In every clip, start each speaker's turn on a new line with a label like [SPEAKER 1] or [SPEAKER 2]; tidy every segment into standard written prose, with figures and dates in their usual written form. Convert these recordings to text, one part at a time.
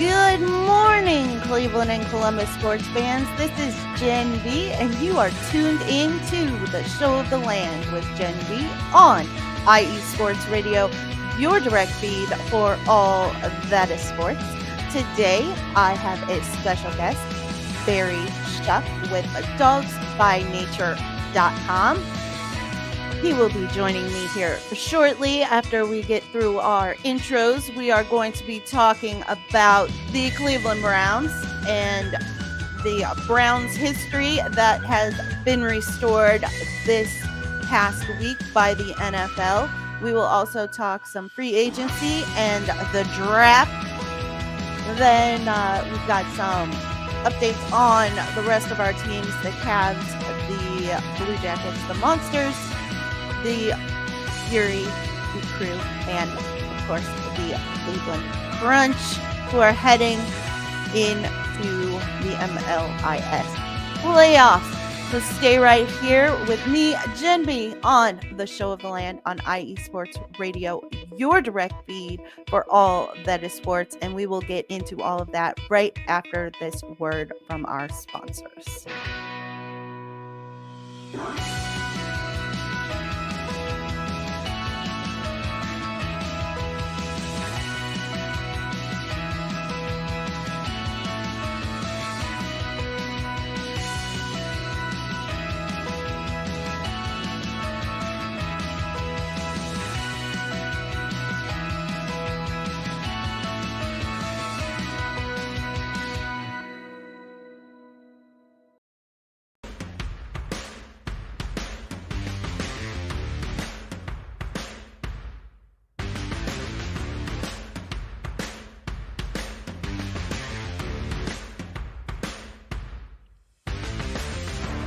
[SPEAKER 1] Good morning, Cleveland and Columbus sports fans. This is Jenn B, and you are tuned in to the Show of the Land with Jenn B on IE Sports Radio, your direct feed for all that is sports. Today, I have a special guest, Barry Shuck with dogsbynature.com. He will be joining me here shortly after we get through our intros. We are going to be talking about the Cleveland Browns and the Browns history that has been restored this past week by the NFL. We will also talk some free agency and the draft. Then we've got some updates on the rest of our teams, the Cavs, the Blue Jackets, the Monsters, the Fury, the Crew, and of course the Cleveland Crunch, who are heading into the MLIS playoffs. So stay right here with me, Jenn B, on the Show of the Land on IE Sports Radio, your direct feed for all that is sports. And we will get into all of that right after this word from our sponsors.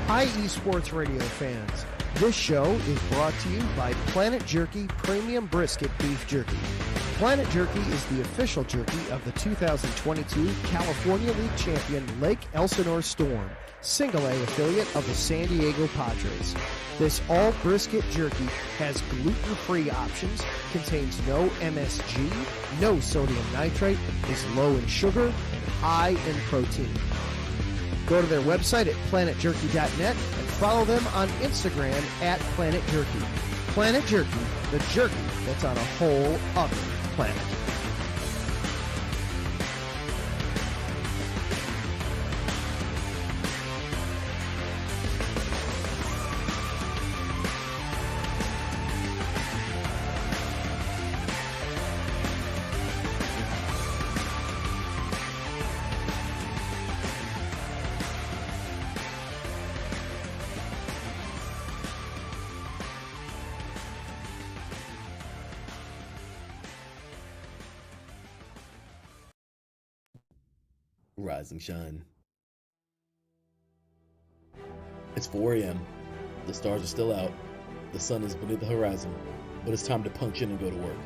[SPEAKER 2] IE Sports Radio fans, this show is brought to you by Planet Jerky Premium Brisket Beef Jerky. Planet Jerky is the official jerky of the 2022 California League champion Lake Elsinore Storm, Single A affiliate of the San Diego Padres. This all brisket jerky has gluten-free options, contains no MSG, no sodium nitrate, is low in sugar, and high in protein. Go to their website at planetjerky.net and follow them on Instagram at Planet Jerky. Planet Jerky, the jerky that's on a whole other planet.
[SPEAKER 3] Rise and shine. It's 4 a.m. The stars are still out. The sun is beneath the horizon, but it's time to punch in and go to work.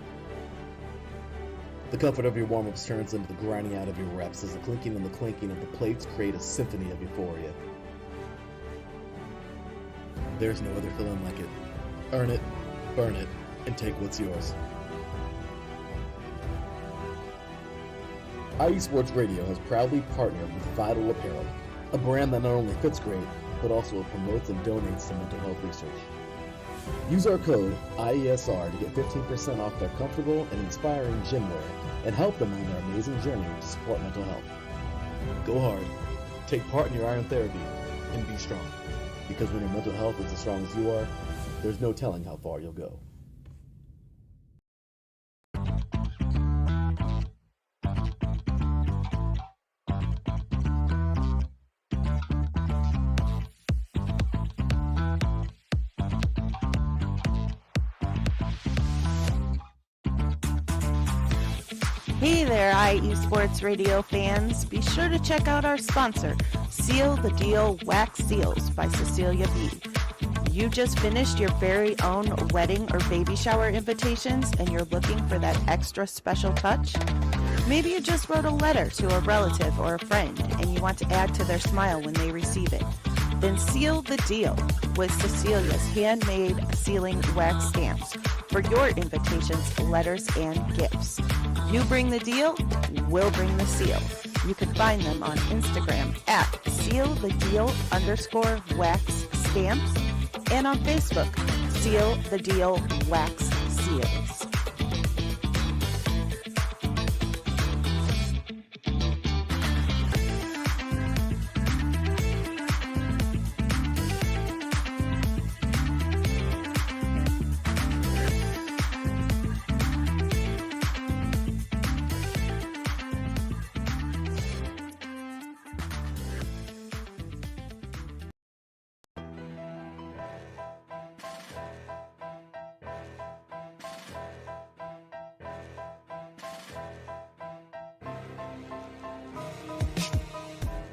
[SPEAKER 3] The comfort of your warm-ups turns into the grinding out of your reps as the clinking and the clanking of the plates create a symphony of euphoria. There's no other feeling like it. Earn it, burn it, and take what's yours. IE Sports Radio has proudly partnered with Vital Apparel, a brand that not only fits great, but also promotes and donates to mental health research. Use our code IESR to get 15% off their comfortable and inspiring gym wear and help them on their amazing journey to support mental health. Go hard, take part in your iron therapy, and be strong. Because when your mental health is as strong as you are, there's no telling how far you'll go.
[SPEAKER 1] Hey there, IE Sports Radio fans. Be sure to check out our sponsor, Seal the Deal Wax Seals by Cecilia B. You just finished your very own wedding or baby shower invitations and you're looking for that extra special touch? Maybe you just wrote a letter to a relative or a friend and you want to add to their smile when they receive it. Then seal the deal with Cecilia's handmade sealing wax stamps for your invitations, letters, and gifts. You bring the deal, we'll bring the seal. You can find them on Instagram at sealthedeal_wax stamps and on Facebook, Seal the Deal Wax Seals.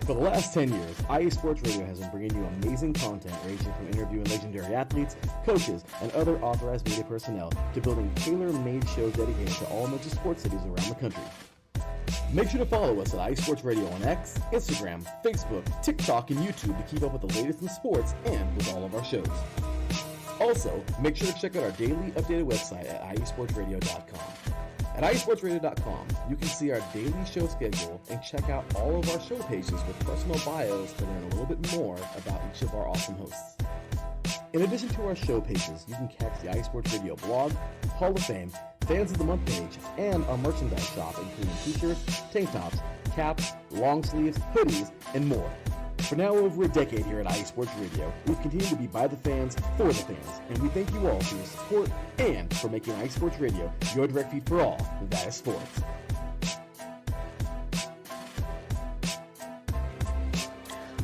[SPEAKER 3] For the last 10 years, IE Sports Radio has been bringing you amazing content ranging from interviewing legendary athletes, coaches, and other authorized media personnel to building tailor-made shows dedicated to all major sports cities around the country. Make sure to follow us at IE Sports Radio on X, Instagram, Facebook, TikTok, and YouTube to keep up with the latest in sports and with all of our shows. Also, make sure to check out our daily updated website at iesportsradio.com. At iesportsradio.com, you can see our daily show schedule and check out all of our show pages with personal bios to learn a little bit more about each of our awesome hosts. In addition to our show pages, you can catch the iSports Radio blog, Hall of Fame, Fans of the Month page, and our merchandise shop, including t-shirts, tank tops, caps, long sleeves, hoodies, and more. For now over a decade here at IE Sports Radio, we've continued to be by the fans, for the fans, and we thank you all for your support and for making IE Sports Radio your direct feed for all that is sports.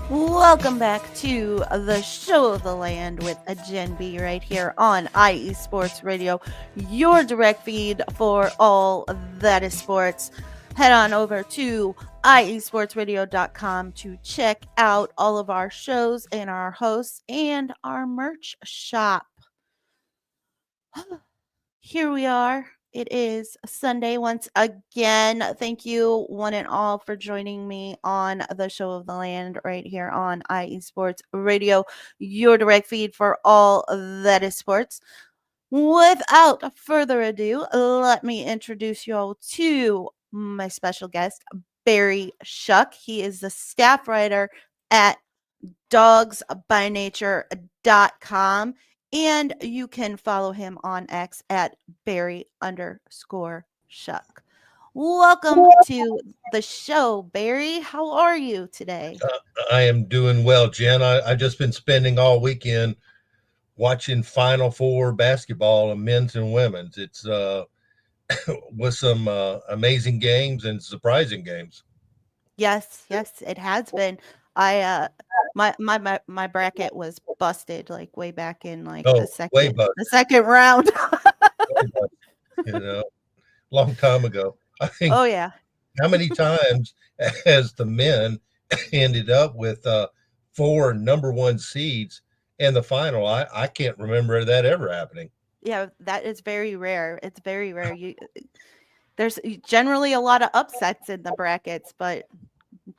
[SPEAKER 1] Welcome back to the Show of the Land with Jenn B right here on IE Sports Radio, your direct feed for all that is sports. Head on over to iesportsradio.com to check out all of our shows and our hosts and our merch shop. Here we are. It is Sunday once again. Thank you, one and all, for joining me on the Show of the Land right here on IE Sports Radio, your direct feed for all that is sports. Without further ado, let me introduce you all to my special guest, Barry Shuck. He is the staff writer at dogsbynature.com, and you can follow him on X at Barry_Shuck. Welcome to the show, Barry. How are you today?
[SPEAKER 4] I am doing well, Jen. I just been spending all weekend watching Final Four basketball, men's and women's. It's with some amazing games and surprising games.
[SPEAKER 1] Yes, it has been. I my bracket was busted like way back in like the second round.
[SPEAKER 4] You know, long time ago. I think.
[SPEAKER 1] Oh yeah.
[SPEAKER 4] How many times has the men ended up with 4 number 1 seeds in the final? I can't remember that ever happening.
[SPEAKER 1] Yeah, that is very rare. It's very rare. There's generally a lot of upsets in the brackets, but it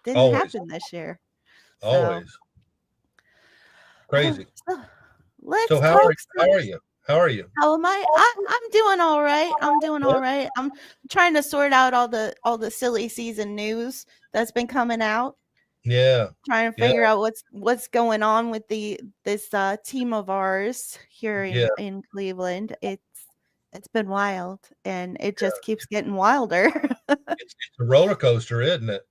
[SPEAKER 1] didn't happen this year.
[SPEAKER 4] Always. Crazy.
[SPEAKER 1] So
[SPEAKER 4] how are you? How are you?
[SPEAKER 1] How am I? I'm doing all right. All right. I'm trying to sort out all the silly season news that's been coming out.
[SPEAKER 4] Yeah.
[SPEAKER 1] Trying to figure out what's going on with this team of ours here in Cleveland. It's been wild, and it just keeps getting wilder.
[SPEAKER 4] It's a roller coaster, isn't it?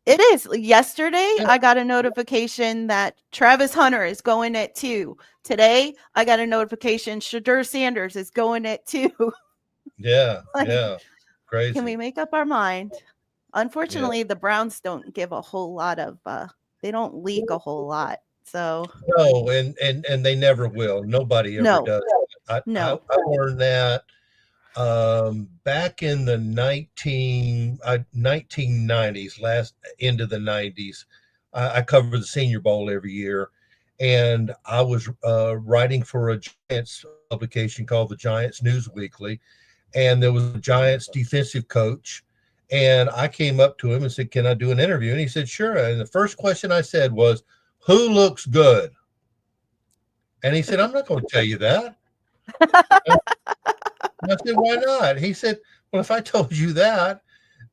[SPEAKER 1] It is. Yesterday, I got a notification that Travis Hunter is going at 2. Today, I got a notification Shadur Sanders is going at 2.
[SPEAKER 4] Yeah, crazy.
[SPEAKER 1] Can we make up our mind? Unfortunately, the Browns don't give a whole lot of. They don't leak a whole lot. So
[SPEAKER 4] no, and they never will. Nobody ever does. I learned that back in the 1990s, last into the 90s. I covered the Senior Bowl every year, and I was writing for a Giants publication called the Giants News Weekly, and there was a Giants defensive coach, and I came up to him and said, "Can I do an interview?" And he said, "Sure." And the first question I said was, "Who looks good?" And he said, "I'm not going to tell you that." And I said, why not? He said, well, if I told you that,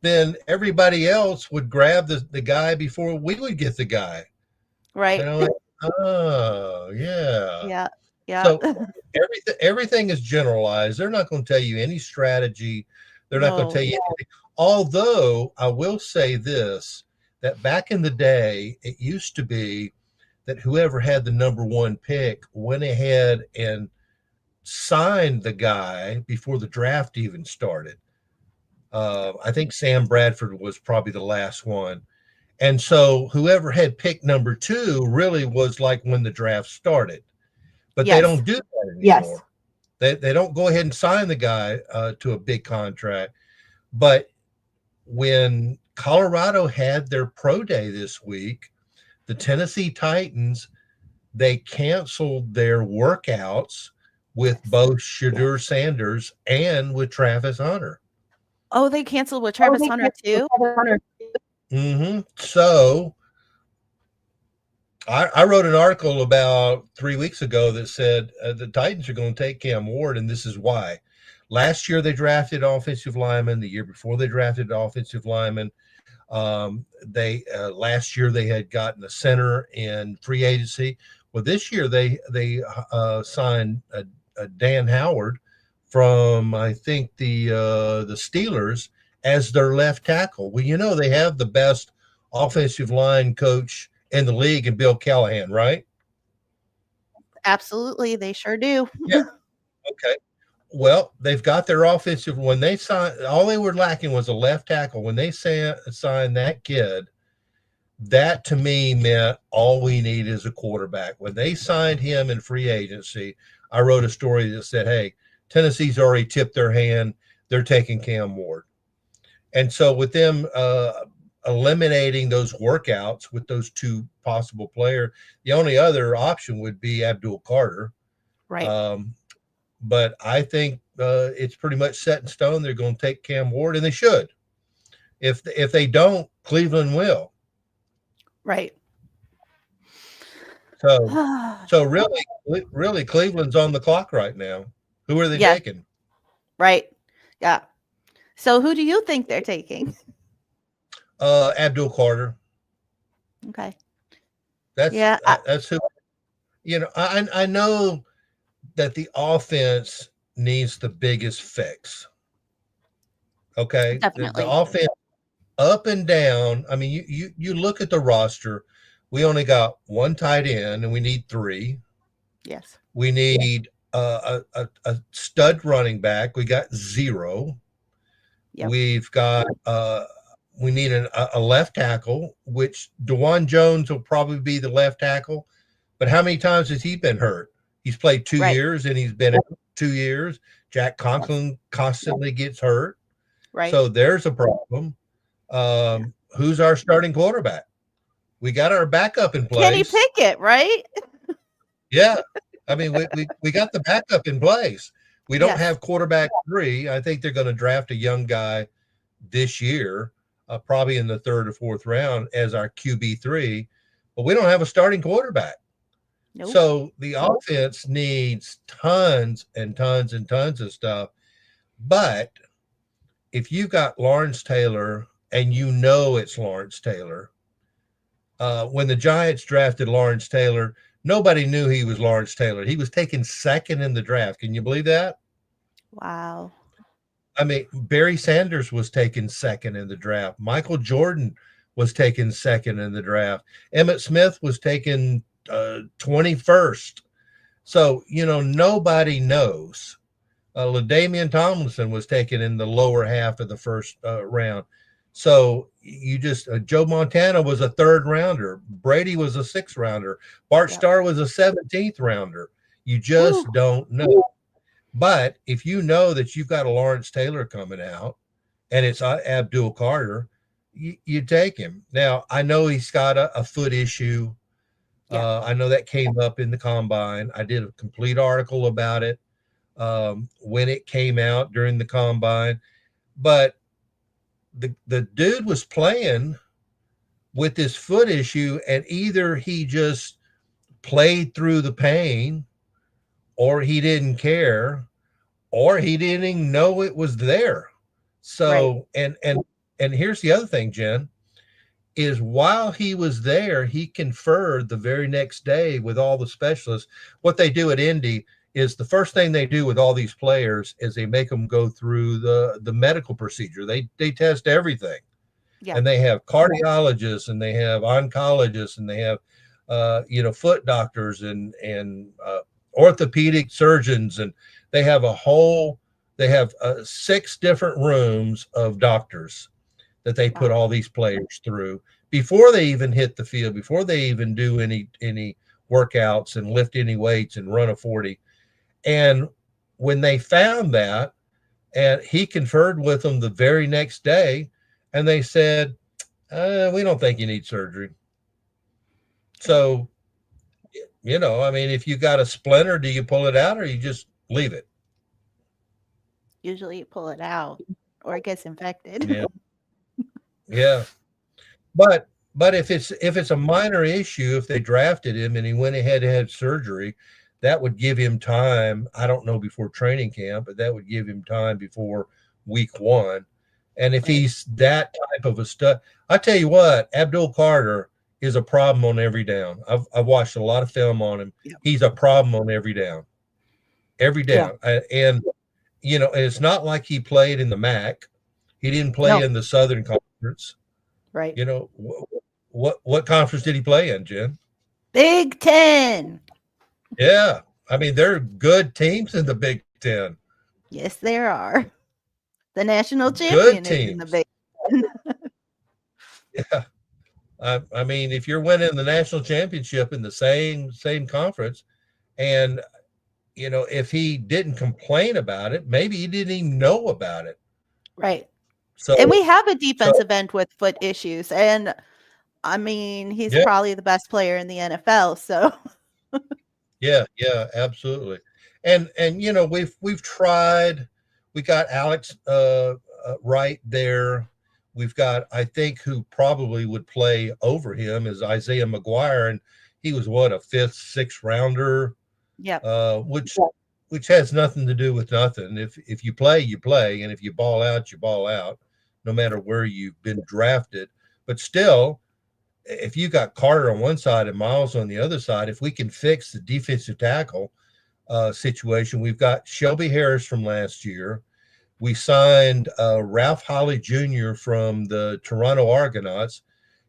[SPEAKER 4] then everybody else would grab the guy before we would get the guy.
[SPEAKER 1] Right.
[SPEAKER 4] And I'm like, oh, yeah.
[SPEAKER 1] Yeah. Yeah.
[SPEAKER 4] So everything is generalized. They're not going to tell you any strategy. They're not going to
[SPEAKER 1] No.
[SPEAKER 4] tell you anything. Although I will say this, that back in the day, it used to be that whoever had the number one pick went ahead and signed the guy before the draft even started. I think Sam Bradford was probably the last one. And so whoever had pick number two really was like when the draft started. But they
[SPEAKER 1] Yes.
[SPEAKER 4] don't do that anymore.
[SPEAKER 5] Yes.
[SPEAKER 4] They don't go ahead and sign the guy to a big contract. But when Colorado had their pro day this week, the Tennessee Titans, they canceled their workouts with both Shadur Sanders and with Travis Hunter.
[SPEAKER 1] Oh, they canceled with Travis Hunter too?
[SPEAKER 4] Mm-hmm. So I wrote an article about 3 weeks ago that said the Titans are going to take Cam Ward, and this is why. Last year they drafted offensive lineman. The year before they drafted offensive lineman. They last year they had gotten a center in free agency. Well, this year they signed Dan Howard from I think the Steelers as their left tackle. Well, you know they have the best offensive line coach in the league in Bill Callahan, right?
[SPEAKER 1] Absolutely, they sure do.
[SPEAKER 4] Yeah. Okay. Well, they've got their offensive. When they signed, all they were lacking was a left tackle. When they signed that kid, that to me meant all we need is a quarterback. When they signed him in free agency, I wrote a story that said, hey, Tennessee's already tipped their hand. They're taking Cam Ward. And so with them eliminating those workouts with those two possible players, the only other option would be Abdul Carter.
[SPEAKER 1] Right.
[SPEAKER 4] But I think it's pretty much set in stone. They're going to take Cam Ward, and they should. If they don't, Cleveland will.
[SPEAKER 1] Right.
[SPEAKER 4] So really, Cleveland's on the clock right now. Who are they taking?
[SPEAKER 1] Right. Yeah. So who do you think they're taking?
[SPEAKER 4] Abdul Carter.
[SPEAKER 1] Okay.
[SPEAKER 4] That's who. You know, I know that the offense needs the biggest fix. Okay.
[SPEAKER 1] Definitely.
[SPEAKER 4] The offense up and down. I mean, you look at the roster. We only got one tight end and we need three.
[SPEAKER 1] Yes.
[SPEAKER 4] We need a stud running back. We got zero.
[SPEAKER 1] Yep.
[SPEAKER 4] We've got we need a left tackle, which DeJuan Jones will probably be the left tackle. But how many times has he been hurt? He's played 2 years and he's been out 2 years. Jack Conklin constantly gets hurt.
[SPEAKER 1] Right.
[SPEAKER 4] So there's a problem. Who's our starting quarterback? We got our backup in place.
[SPEAKER 1] Kenny Pickett, right?
[SPEAKER 4] Yeah. I mean, we got the backup in place. We don't have quarterback 3. I think they're going to draft a young guy this year, probably in the 3rd or 4th round as our QB3. But we don't have a starting quarterback. Nope. So the offense needs tons and tons and tons of stuff. But if you got Lawrence Taylor and you know it's Lawrence Taylor, when the Giants drafted Lawrence Taylor, nobody knew he was Lawrence Taylor. He was taken 2nd in the draft. Can you believe that?
[SPEAKER 1] Wow.
[SPEAKER 4] I mean, Barry Sanders was taken 2nd in the draft. Michael Jordan was taken 2nd in the draft. Emmitt Smith was taken 21st. So, you know, nobody knows. LaDainian Tomlinson was taken in the lower half of the first round. So you just Joe Montana was a 3rd rounder. Brady was a 6th rounder. Bart Starr was a 17th rounder. You just don't know. But if you know that you've got a Lawrence Taylor coming out and it's Abdul Carter, you take him. Now, I know he's got a foot issue. I know that came up in the combine. I did a complete article about it when it came out during the combine. But the dude was playing with this foot issue, and either he just played through the pain or he didn't care, or he didn't even know it was there.
[SPEAKER 1] Right.
[SPEAKER 4] So, and here's the other thing, Jen, is while he was there, he conferred the very next day with all the specialists. What they do at Indy is the first thing they do with all these players is they make them go through the medical procedure. They test everything,
[SPEAKER 1] Yeah.
[SPEAKER 4] and they have cardiologists and they have oncologists and they have foot doctors and orthopedic surgeons, and they have a whole they have 6 different rooms of doctors that they put
[SPEAKER 1] Wow.
[SPEAKER 4] all these players through before they even hit the field, before they even do any workouts and lift any weights and run a 40. And when they found that, and he conferred with them the very next day, and they said, we don't think you need surgery.
[SPEAKER 1] Good.
[SPEAKER 4] So, I mean, if you got a splinter, do you pull it out or you just leave it?
[SPEAKER 1] Usually you pull it out or it gets infected.
[SPEAKER 4] Yeah. Yeah. But if it's a minor issue, if they drafted him and he went ahead and had surgery, that would give him time. I don't know before training camp, but that would give him time before week 1. And if
[SPEAKER 1] Right.
[SPEAKER 4] he's that type of a stud, I tell you what, Abdul Carter is a problem on every down. I've watched a lot of film on him.
[SPEAKER 1] Yeah.
[SPEAKER 4] He's a problem on every
[SPEAKER 1] Yeah.
[SPEAKER 4] down. And and it's not like he played in the MAC. He didn't play
[SPEAKER 1] No.
[SPEAKER 4] in the Southern Conference.
[SPEAKER 1] Right.
[SPEAKER 4] What conference did he play in, Jen?
[SPEAKER 1] Big Ten.
[SPEAKER 4] Yeah, I mean they're good teams in the Big Ten.
[SPEAKER 1] Yes, there are. The national
[SPEAKER 4] Good
[SPEAKER 1] champion is in the
[SPEAKER 4] teams.
[SPEAKER 1] Big Ten.
[SPEAKER 4] Yeah, I mean if you're winning the national championship in the same conference, and if he didn't complain about it, maybe he didn't even know about it.
[SPEAKER 1] Right.
[SPEAKER 4] So
[SPEAKER 1] And we have a
[SPEAKER 4] so
[SPEAKER 1] defensive end with foot issues. And I mean, he's
[SPEAKER 4] yeah,
[SPEAKER 1] probably the best player in the NFL. So,
[SPEAKER 4] yeah, absolutely. And we've tried. We got Alex right there. We've got, I think, who probably would play over him is Isaiah McGuire, and he was what, a 5th, 6th rounder,
[SPEAKER 1] yep.
[SPEAKER 4] which has nothing to do with nothing. If you play, you play, and if you ball out, you ball out, no matter where you've been drafted. But still, if you got Carter on one side and Miles on the other side, if we can fix the defensive tackle situation, we've got Shelby Harris from last year. We signed Ralph Holly Jr. from the Toronto Argonauts.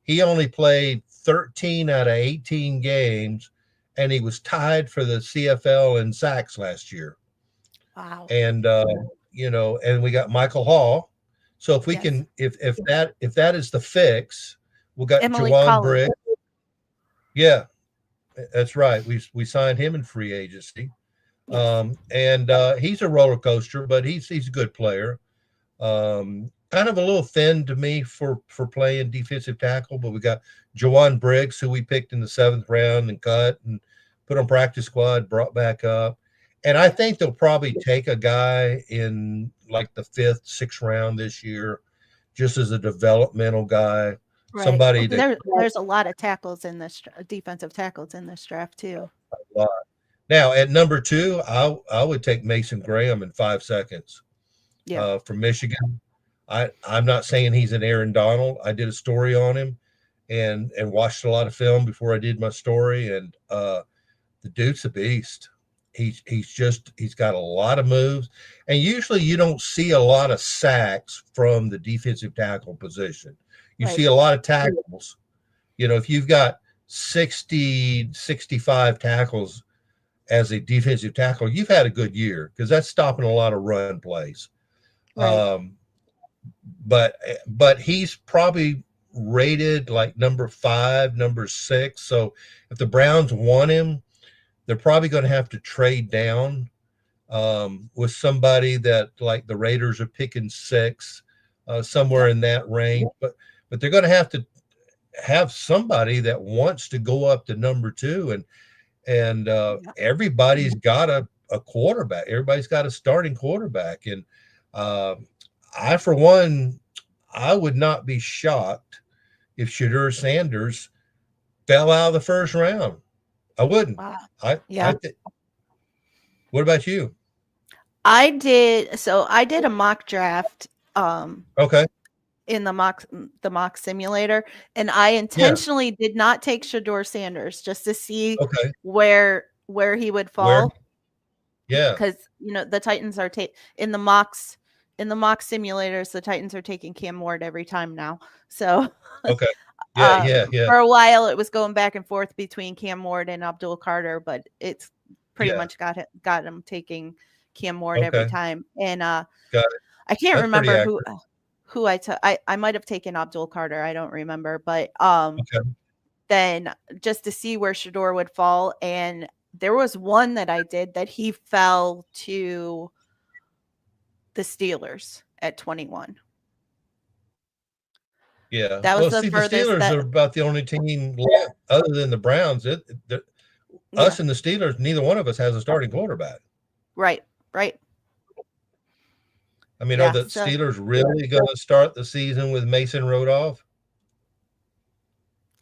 [SPEAKER 4] He only played 13 out of 18 games, and he was tied for the CFL in sacks last year.
[SPEAKER 1] Wow.
[SPEAKER 4] And and we got Michael Hall. So if we
[SPEAKER 1] Yes.
[SPEAKER 4] can, if that is the fix, we got
[SPEAKER 1] Emily
[SPEAKER 4] Jawan
[SPEAKER 1] Collins.
[SPEAKER 4] Briggs. Yeah, that's right. We signed him in free agency.
[SPEAKER 1] Yes.
[SPEAKER 4] And he's a roller coaster, but he's a good player. Kind of a little thin to me for playing defensive tackle, but we got Jawan Briggs, who we picked in the 7th round and cut and put on practice squad, brought back up. And I think they'll probably take a guy in like the 5th, 6th round this year, just as a developmental guy,
[SPEAKER 1] Right.
[SPEAKER 4] somebody that
[SPEAKER 1] There's a lot of tackles in this defensive tackles in this draft too.
[SPEAKER 4] now at number 2, I would take Mason Graham in 5 seconds
[SPEAKER 1] Yeah.
[SPEAKER 4] from Michigan. I'm not saying he's an Aaron Donald. I did a story on him and watched a lot of film before I did my story, and the dude's a beast. He's got a lot of moves, and usually you don't see a lot of sacks from the defensive tackle position. You
[SPEAKER 1] Right.
[SPEAKER 4] see a lot of tackles. If you've got 60, 65 tackles as a defensive tackle, you've had a good year because that's stopping a lot of run plays.
[SPEAKER 1] Right.
[SPEAKER 4] But he's probably rated like number 5, number 6. So if the Browns want him, they're probably going to have to trade down with somebody that, like, the Raiders are picking 6, somewhere in that range. But they're going to have somebody that wants to go up to number 2, and everybody's got a quarterback. Everybody's got a starting quarterback, and I, for one, I would not be shocked if Shadur Sanders fell out of the 1st round. I wouldn't.
[SPEAKER 1] Wow.
[SPEAKER 4] I
[SPEAKER 1] Yeah.
[SPEAKER 4] what about you?
[SPEAKER 1] I did a mock draft
[SPEAKER 4] Okay.
[SPEAKER 1] in the mock simulator, and I
[SPEAKER 4] Yeah.
[SPEAKER 1] intentionally did not take Shador Sanders just to see
[SPEAKER 4] Okay.
[SPEAKER 1] where he would
[SPEAKER 4] Where?
[SPEAKER 1] fall,
[SPEAKER 4] Yeah.
[SPEAKER 1] because the Titans are in the mock simulators, the Titans are taking Cam Ward every time now. So
[SPEAKER 4] Okay. Yeah. Yeah. Yeah.
[SPEAKER 1] for a while it was going back and forth between Cam Ward and Abdul Carter, but it's pretty
[SPEAKER 4] Yeah.
[SPEAKER 1] much got him taking Cam Ward every
[SPEAKER 4] Okay.
[SPEAKER 1] time. And
[SPEAKER 4] Got it.
[SPEAKER 1] I can't
[SPEAKER 4] That's pretty
[SPEAKER 1] remember
[SPEAKER 4] accurate.
[SPEAKER 1] who I took. I might have taken Abdul Carter. I don't remember, but
[SPEAKER 4] Okay.
[SPEAKER 1] then just to see where Shador would fall, and there was one that I did that he fell to the Steelers at 21.
[SPEAKER 4] Yeah.
[SPEAKER 1] That was
[SPEAKER 4] Well,
[SPEAKER 1] the
[SPEAKER 4] see, the
[SPEAKER 1] furthest
[SPEAKER 4] Steelers are
[SPEAKER 1] that.
[SPEAKER 4] about the only team left other than the Browns.
[SPEAKER 1] Yeah,
[SPEAKER 4] Us and the Steelers, neither one of us has a starting quarterback.
[SPEAKER 1] right, right.
[SPEAKER 4] I mean, are
[SPEAKER 1] Yeah,
[SPEAKER 4] the
[SPEAKER 1] so
[SPEAKER 4] Steelers really going to start the season with Mason Rudolph?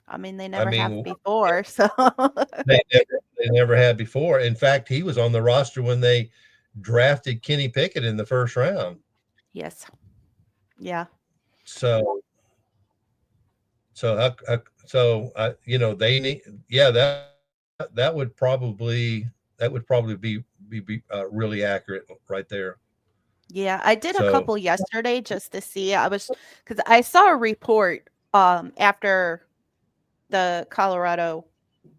[SPEAKER 1] I mean, they
[SPEAKER 4] I
[SPEAKER 1] never have
[SPEAKER 4] mean,
[SPEAKER 1] before, so
[SPEAKER 4] they never had before. In fact, he was on the roster when they drafted Kenny Pickett in the first round.
[SPEAKER 1] yes. Yeah.
[SPEAKER 4] So, they need, yeah, that would probably be really accurate right there.
[SPEAKER 1] Yeah, I did a
[SPEAKER 4] So,
[SPEAKER 1] couple yesterday just to see. Cuz I saw a report after the Colorado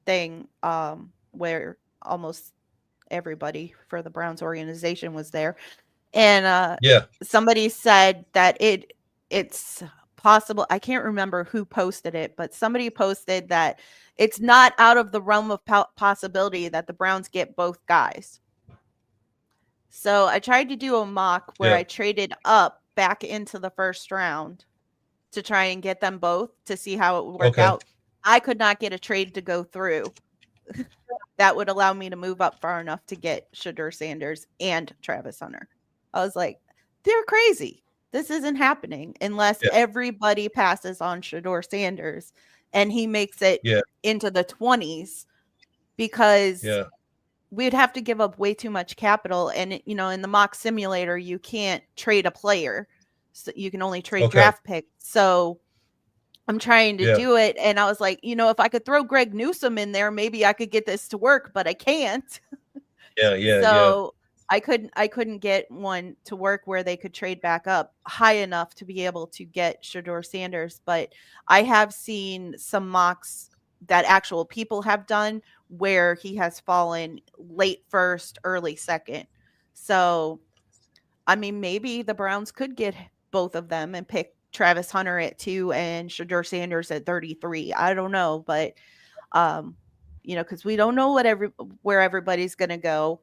[SPEAKER 1] thing, where almost everybody for the Browns organization was there. And
[SPEAKER 4] yeah,
[SPEAKER 1] somebody said that it's possible. I can't remember who posted it, but somebody posted that it's not out of the realm of possibility that the Browns get both guys. So I tried to do a mock where
[SPEAKER 4] yeah,
[SPEAKER 1] I traded up back into the first round to try and get them both to see how it would work
[SPEAKER 4] okay,
[SPEAKER 1] out. I could not get a trade to go through that would allow me to move up far enough to get Shador Sanders and Travis Hunter. I was like, they're crazy. This isn't happening unless
[SPEAKER 4] yeah,
[SPEAKER 1] everybody passes on Shador Sanders and he makes it
[SPEAKER 4] yeah,
[SPEAKER 1] into the 20s, because
[SPEAKER 4] yeah,
[SPEAKER 1] we'd have to give up way too much capital. And, in the mock simulator, you can't trade a player. So you can only trade
[SPEAKER 4] okay,
[SPEAKER 1] draft picks. So I'm trying to
[SPEAKER 4] yeah,
[SPEAKER 1] do it. And I was like, if I could throw Greg Newsome in there, maybe I could get this to work, but I can't.
[SPEAKER 4] yeah, yeah, yeah,
[SPEAKER 1] So I couldn't get one to work where they could trade back up high enough to be able to get Shador Sanders. But I have seen some mocks that actual people have done where he has fallen late first, early second. So I mean, maybe the Browns could get both of them and pick Travis Hunter at 2 and Shador Sanders at 33. I don't know, but because we don't know where everybody's gonna go.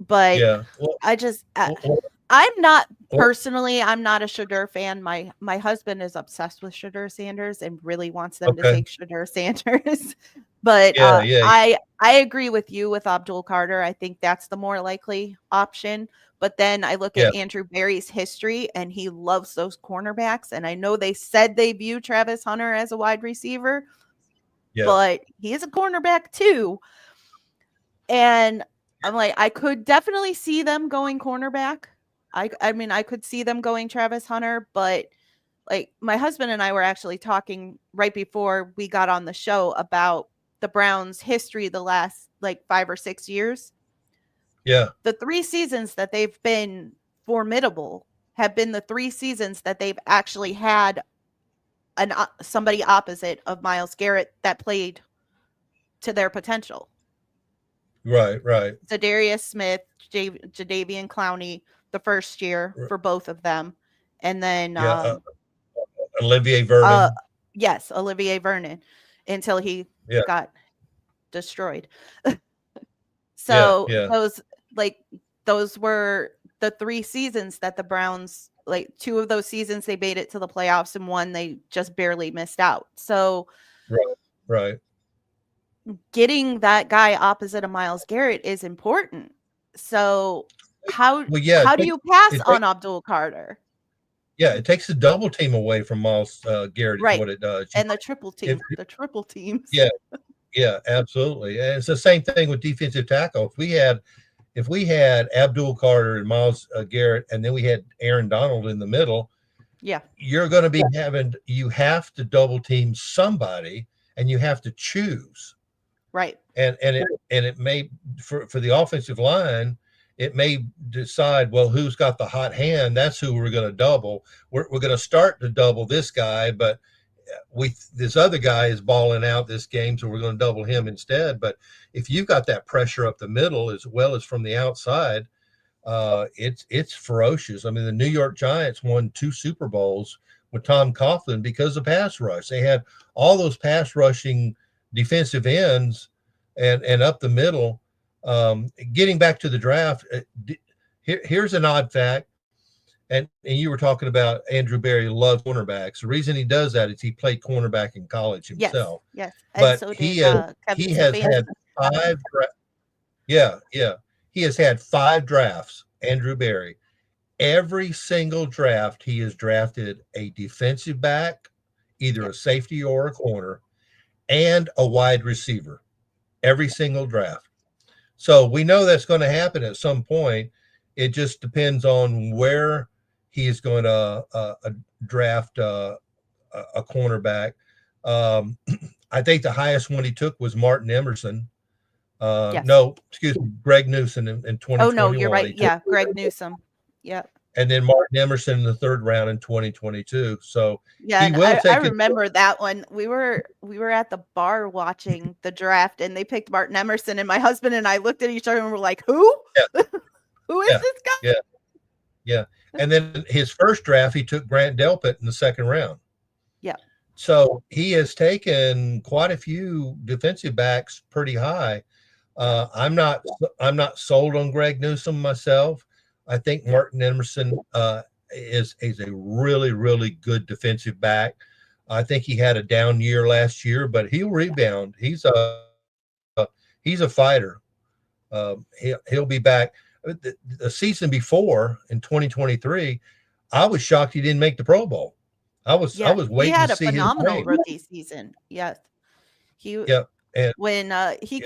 [SPEAKER 1] But
[SPEAKER 4] yeah. Well,
[SPEAKER 1] I just
[SPEAKER 4] well,
[SPEAKER 1] I'm not
[SPEAKER 4] well,
[SPEAKER 1] personally, I'm not a Shador fan. My husband is obsessed with Shador Sanders and really wants them to
[SPEAKER 4] okay,
[SPEAKER 1] take Shador Sanders. But
[SPEAKER 4] yeah, yeah,
[SPEAKER 1] I agree with you with Abdul Carter. I think that's the more likely option. But then I look
[SPEAKER 4] yeah,
[SPEAKER 1] at Andrew Berry's history and he loves those cornerbacks. And I know they said they view Travis Hunter as a wide receiver,
[SPEAKER 4] yeah,
[SPEAKER 1] but he is a cornerback too. And I'm like, I could definitely see them going cornerback. I mean, I could see them going Travis Hunter, but like my husband and I were actually talking right before we got on the show about the Browns' history the last like 5 or 6 years.
[SPEAKER 4] yeah,
[SPEAKER 1] The 3 seasons that they've been formidable have been the 3 seasons that they've actually had somebody opposite of Myles Garrett that played to their potential.
[SPEAKER 4] right, right,
[SPEAKER 1] Zadarius Smith, Jadavian Clowney, the first year
[SPEAKER 4] r-
[SPEAKER 1] for both of them, and then
[SPEAKER 4] yeah. Olivier Vernon.
[SPEAKER 1] yes, Olivier Vernon, until he
[SPEAKER 4] Yeah,
[SPEAKER 1] got destroyed.
[SPEAKER 4] yeah,
[SPEAKER 1] So
[SPEAKER 4] yeah,
[SPEAKER 1] those were the 3 seasons that the Browns, like 2 of those seasons they made it to the playoffs and one they just barely missed out. So
[SPEAKER 4] right, right.
[SPEAKER 1] getting that guy opposite of Myles Garrett is important. So how
[SPEAKER 4] Well, yeah,
[SPEAKER 1] how do you pass
[SPEAKER 4] it
[SPEAKER 1] on
[SPEAKER 4] takes,
[SPEAKER 1] Abdul Carter?
[SPEAKER 4] yeah, it takes the double team away from Miles Garrett is
[SPEAKER 1] Right.
[SPEAKER 4] what it does.
[SPEAKER 1] And
[SPEAKER 4] If,
[SPEAKER 1] the triple teams.
[SPEAKER 4] yeah, yeah, absolutely. And it's the same thing with defensive tackle. If we had if we had Abdul Carter and Miles Garrett, and then we had Aaron Donald in the middle,
[SPEAKER 1] Yeah.
[SPEAKER 4] you're going to be you have to double team somebody, and you have to choose.
[SPEAKER 1] Right.
[SPEAKER 4] And it may, for the offensive line, it may decide, well, who's got the hot hand, that's who we're going to double. We're going to start to double this guy, but this other guy is balling out this game, so we're going to double him instead. But if you've got that pressure up the middle as well as from the outside, it's ferocious. I mean, the New York Giants won 2 Super Bowls with Tom Coughlin because of pass rush. They had all those pass rushing defensive ends and up the middle. Getting back to the draft, here's an odd fact. And you were talking about Andrew Berry loves cornerbacks. The reason he does that is he played cornerback in college himself.
[SPEAKER 1] Yes. And
[SPEAKER 4] But
[SPEAKER 1] so
[SPEAKER 4] he
[SPEAKER 1] did Kevin
[SPEAKER 4] he has had
[SPEAKER 1] Stefanski.
[SPEAKER 4] 5 yeah. He has had 5 drafts, Andrew Berry. Every single draft, he has drafted a defensive back, either a safety or a corner, and a wide receiver. Every single draft. So we know that's going to happen at some point. It just depends on where he is going to draft a cornerback. I think the highest one he took was Martin Emerson.
[SPEAKER 1] Yes.
[SPEAKER 4] No, excuse me, Greg Newsom in 2021.
[SPEAKER 1] Oh, no, you're right. Yeah, Greg Newsom. Yeah.
[SPEAKER 4] And then Martin Emerson in the 3rd round in 2022. So
[SPEAKER 1] Yeah,
[SPEAKER 4] he
[SPEAKER 1] and
[SPEAKER 4] will
[SPEAKER 1] I
[SPEAKER 4] take it.
[SPEAKER 1] remember that one. We were at the bar watching the draft, and they picked Martin Emerson, and my husband and I looked at each other and were like, "Who?
[SPEAKER 4] Yeah.
[SPEAKER 1] Who is this guy?"
[SPEAKER 4] Yeah. And then his first draft, he took Grant Delpit in the 2nd round.
[SPEAKER 1] Yeah.
[SPEAKER 4] So he has taken quite a few defensive backs pretty high. I'm not sold on Greg Newsom myself. I think Martin Emerson is a really, really good defensive back. I think he had a down year last year, but he'll rebound. He's a fighter. He'll be back. The season before in 2023, I was shocked he didn't make the Pro Bowl. I was waiting
[SPEAKER 1] he had
[SPEAKER 4] to
[SPEAKER 1] a
[SPEAKER 4] see his
[SPEAKER 1] phenomenal
[SPEAKER 4] name.
[SPEAKER 1] rookie season. Yes.
[SPEAKER 4] Yep. And
[SPEAKER 1] When he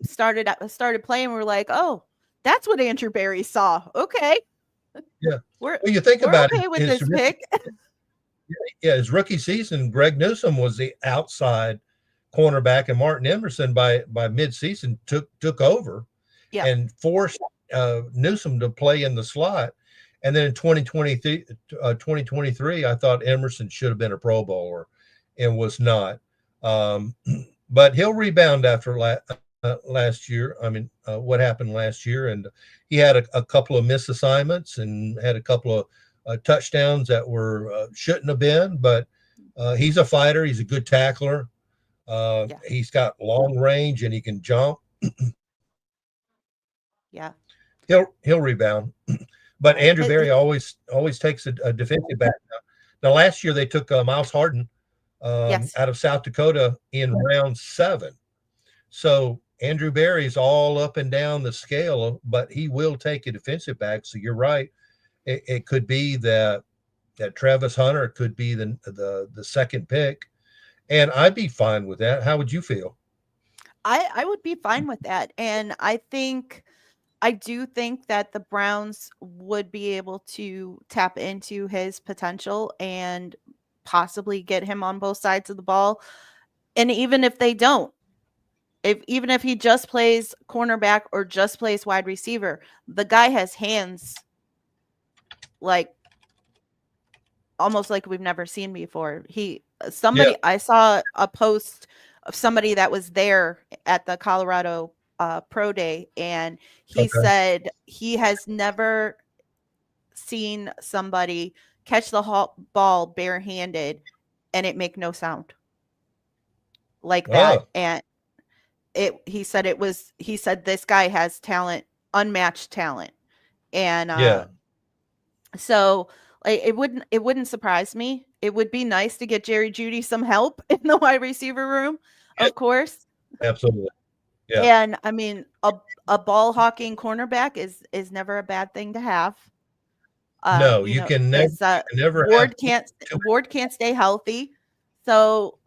[SPEAKER 1] started playing, we were like, "Oh, that's what Andrew Berry saw." Okay.
[SPEAKER 4] Yeah.
[SPEAKER 1] We're
[SPEAKER 4] you think about
[SPEAKER 1] okay
[SPEAKER 4] it,
[SPEAKER 1] with this pick.
[SPEAKER 4] his rookie season, Greg Newsom was the outside cornerback, and Martin Emerson by midseason took over and forced Newsom to play in the slot. And then in 2023, I thought Emerson should have been a Pro Bowler and was not. But he'll rebound after last year. I mean, what happened last year? And he had a couple of missed assignments and had a couple of touchdowns that were shouldn't have been. But he's a fighter. He's a good tackler. He's got long range and he can jump.
[SPEAKER 1] Yeah.
[SPEAKER 4] He'll rebound. But Andrew Berry always takes a defensive back. Now last year they took Miles Harden out of South Dakota in round 7. So Andrew Berry's all up and down the scale, but he will take a defensive back. So you're right. It could be that Travis Hunter could be the second pick, and I'd be fine with that. How would you feel?
[SPEAKER 1] I would be fine with that, and I do think that the Browns would be able to tap into his potential and possibly get him on both sides of the ball. And even if they don't, even if he just plays cornerback or just plays wide receiver, the guy has hands like almost like we've never seen before. I saw a post of somebody that was there at the Colorado Pro Day, and he said he has never seen somebody catch the ball barehanded and it make no sound like that. And he said this guy has talent, unmatched talent. And so like it wouldn't surprise me. It would be nice to get Jerry Jeudy some help in the wide receiver room, of course.
[SPEAKER 4] Absolutely. Yeah.
[SPEAKER 1] And I mean, a ball hawking cornerback is never a bad thing to have.
[SPEAKER 4] No, you can never.
[SPEAKER 1] Ward can't stay healthy, so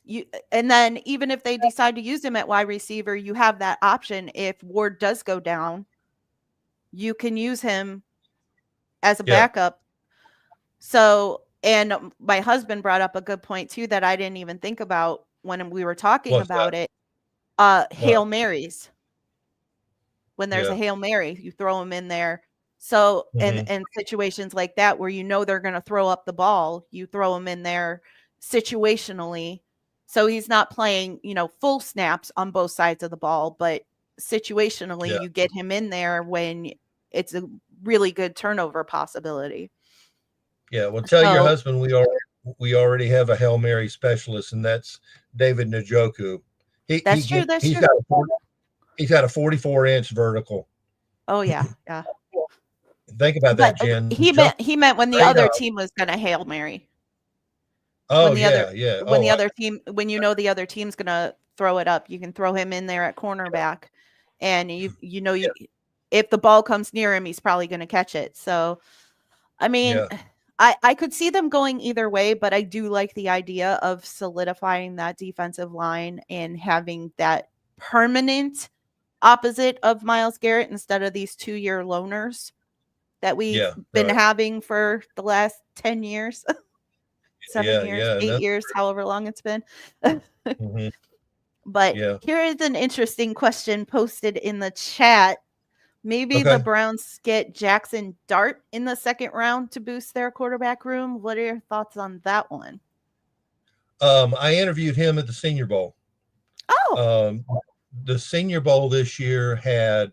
[SPEAKER 1] You and then even if they decide to use him at wide receiver, you have that option. If Ward does go down, you can use him as a
[SPEAKER 4] Yeah.
[SPEAKER 1] backup. So, and my husband brought up a good point too that I didn't even think about when we were talking
[SPEAKER 4] What's that?
[SPEAKER 1] about it.
[SPEAKER 4] What?
[SPEAKER 1] Hail Marys. When there's a
[SPEAKER 4] Yeah.
[SPEAKER 1] Hail Mary, you throw them in there. So,
[SPEAKER 4] Hmm.
[SPEAKER 1] and situations like that where you know they're going to throw up the ball, you throw him in there situationally. So he's not playing, full snaps on both sides of the ball, but situationally
[SPEAKER 4] Yeah.
[SPEAKER 1] you get him in there when it's a really good turnover possibility.
[SPEAKER 4] Yeah. Well, tell your
[SPEAKER 1] So
[SPEAKER 4] husband we already have a Hail Mary specialist, and that's David Njoku. He he
[SPEAKER 1] that's true.
[SPEAKER 4] get
[SPEAKER 1] That's
[SPEAKER 4] he's
[SPEAKER 1] true.
[SPEAKER 4] got he's got a 44-inch vertical.
[SPEAKER 1] Oh yeah, yeah.
[SPEAKER 4] Think about
[SPEAKER 1] But
[SPEAKER 4] that, Jen.
[SPEAKER 1] he
[SPEAKER 4] Jump
[SPEAKER 1] meant he meant when the
[SPEAKER 4] straight
[SPEAKER 1] other
[SPEAKER 4] up.
[SPEAKER 1] team was going to Hail Mary.
[SPEAKER 4] Oh yeah, yeah.
[SPEAKER 1] When
[SPEAKER 4] Oh
[SPEAKER 1] the other team when you know the other team's gonna throw it up, you can throw him in there at cornerback, and
[SPEAKER 4] yeah,
[SPEAKER 1] if the ball comes near him, he's probably gonna catch it. So, I mean,
[SPEAKER 4] yeah,
[SPEAKER 1] I could see them going either way, but I do like the idea of solidifying that defensive line and having that permanent opposite of Myles Garrett instead of these 2-year loners that we've
[SPEAKER 4] yeah.
[SPEAKER 1] been
[SPEAKER 4] Right.
[SPEAKER 1] having for the last 10 years. 7
[SPEAKER 4] Yeah,
[SPEAKER 1] years,
[SPEAKER 4] yeah.
[SPEAKER 1] 8
[SPEAKER 4] No.
[SPEAKER 1] years, however long it's been.
[SPEAKER 4] Hmm.
[SPEAKER 1] But
[SPEAKER 4] Yeah.
[SPEAKER 1] here is an interesting question posted in the chat. Maybe the
[SPEAKER 4] Okay.
[SPEAKER 1] Browns get Jackson Dart in the second round to boost their quarterback room. What are your thoughts on that one?
[SPEAKER 4] I interviewed him at the Senior Bowl.
[SPEAKER 1] Oh,
[SPEAKER 4] Um, the Senior Bowl this year had.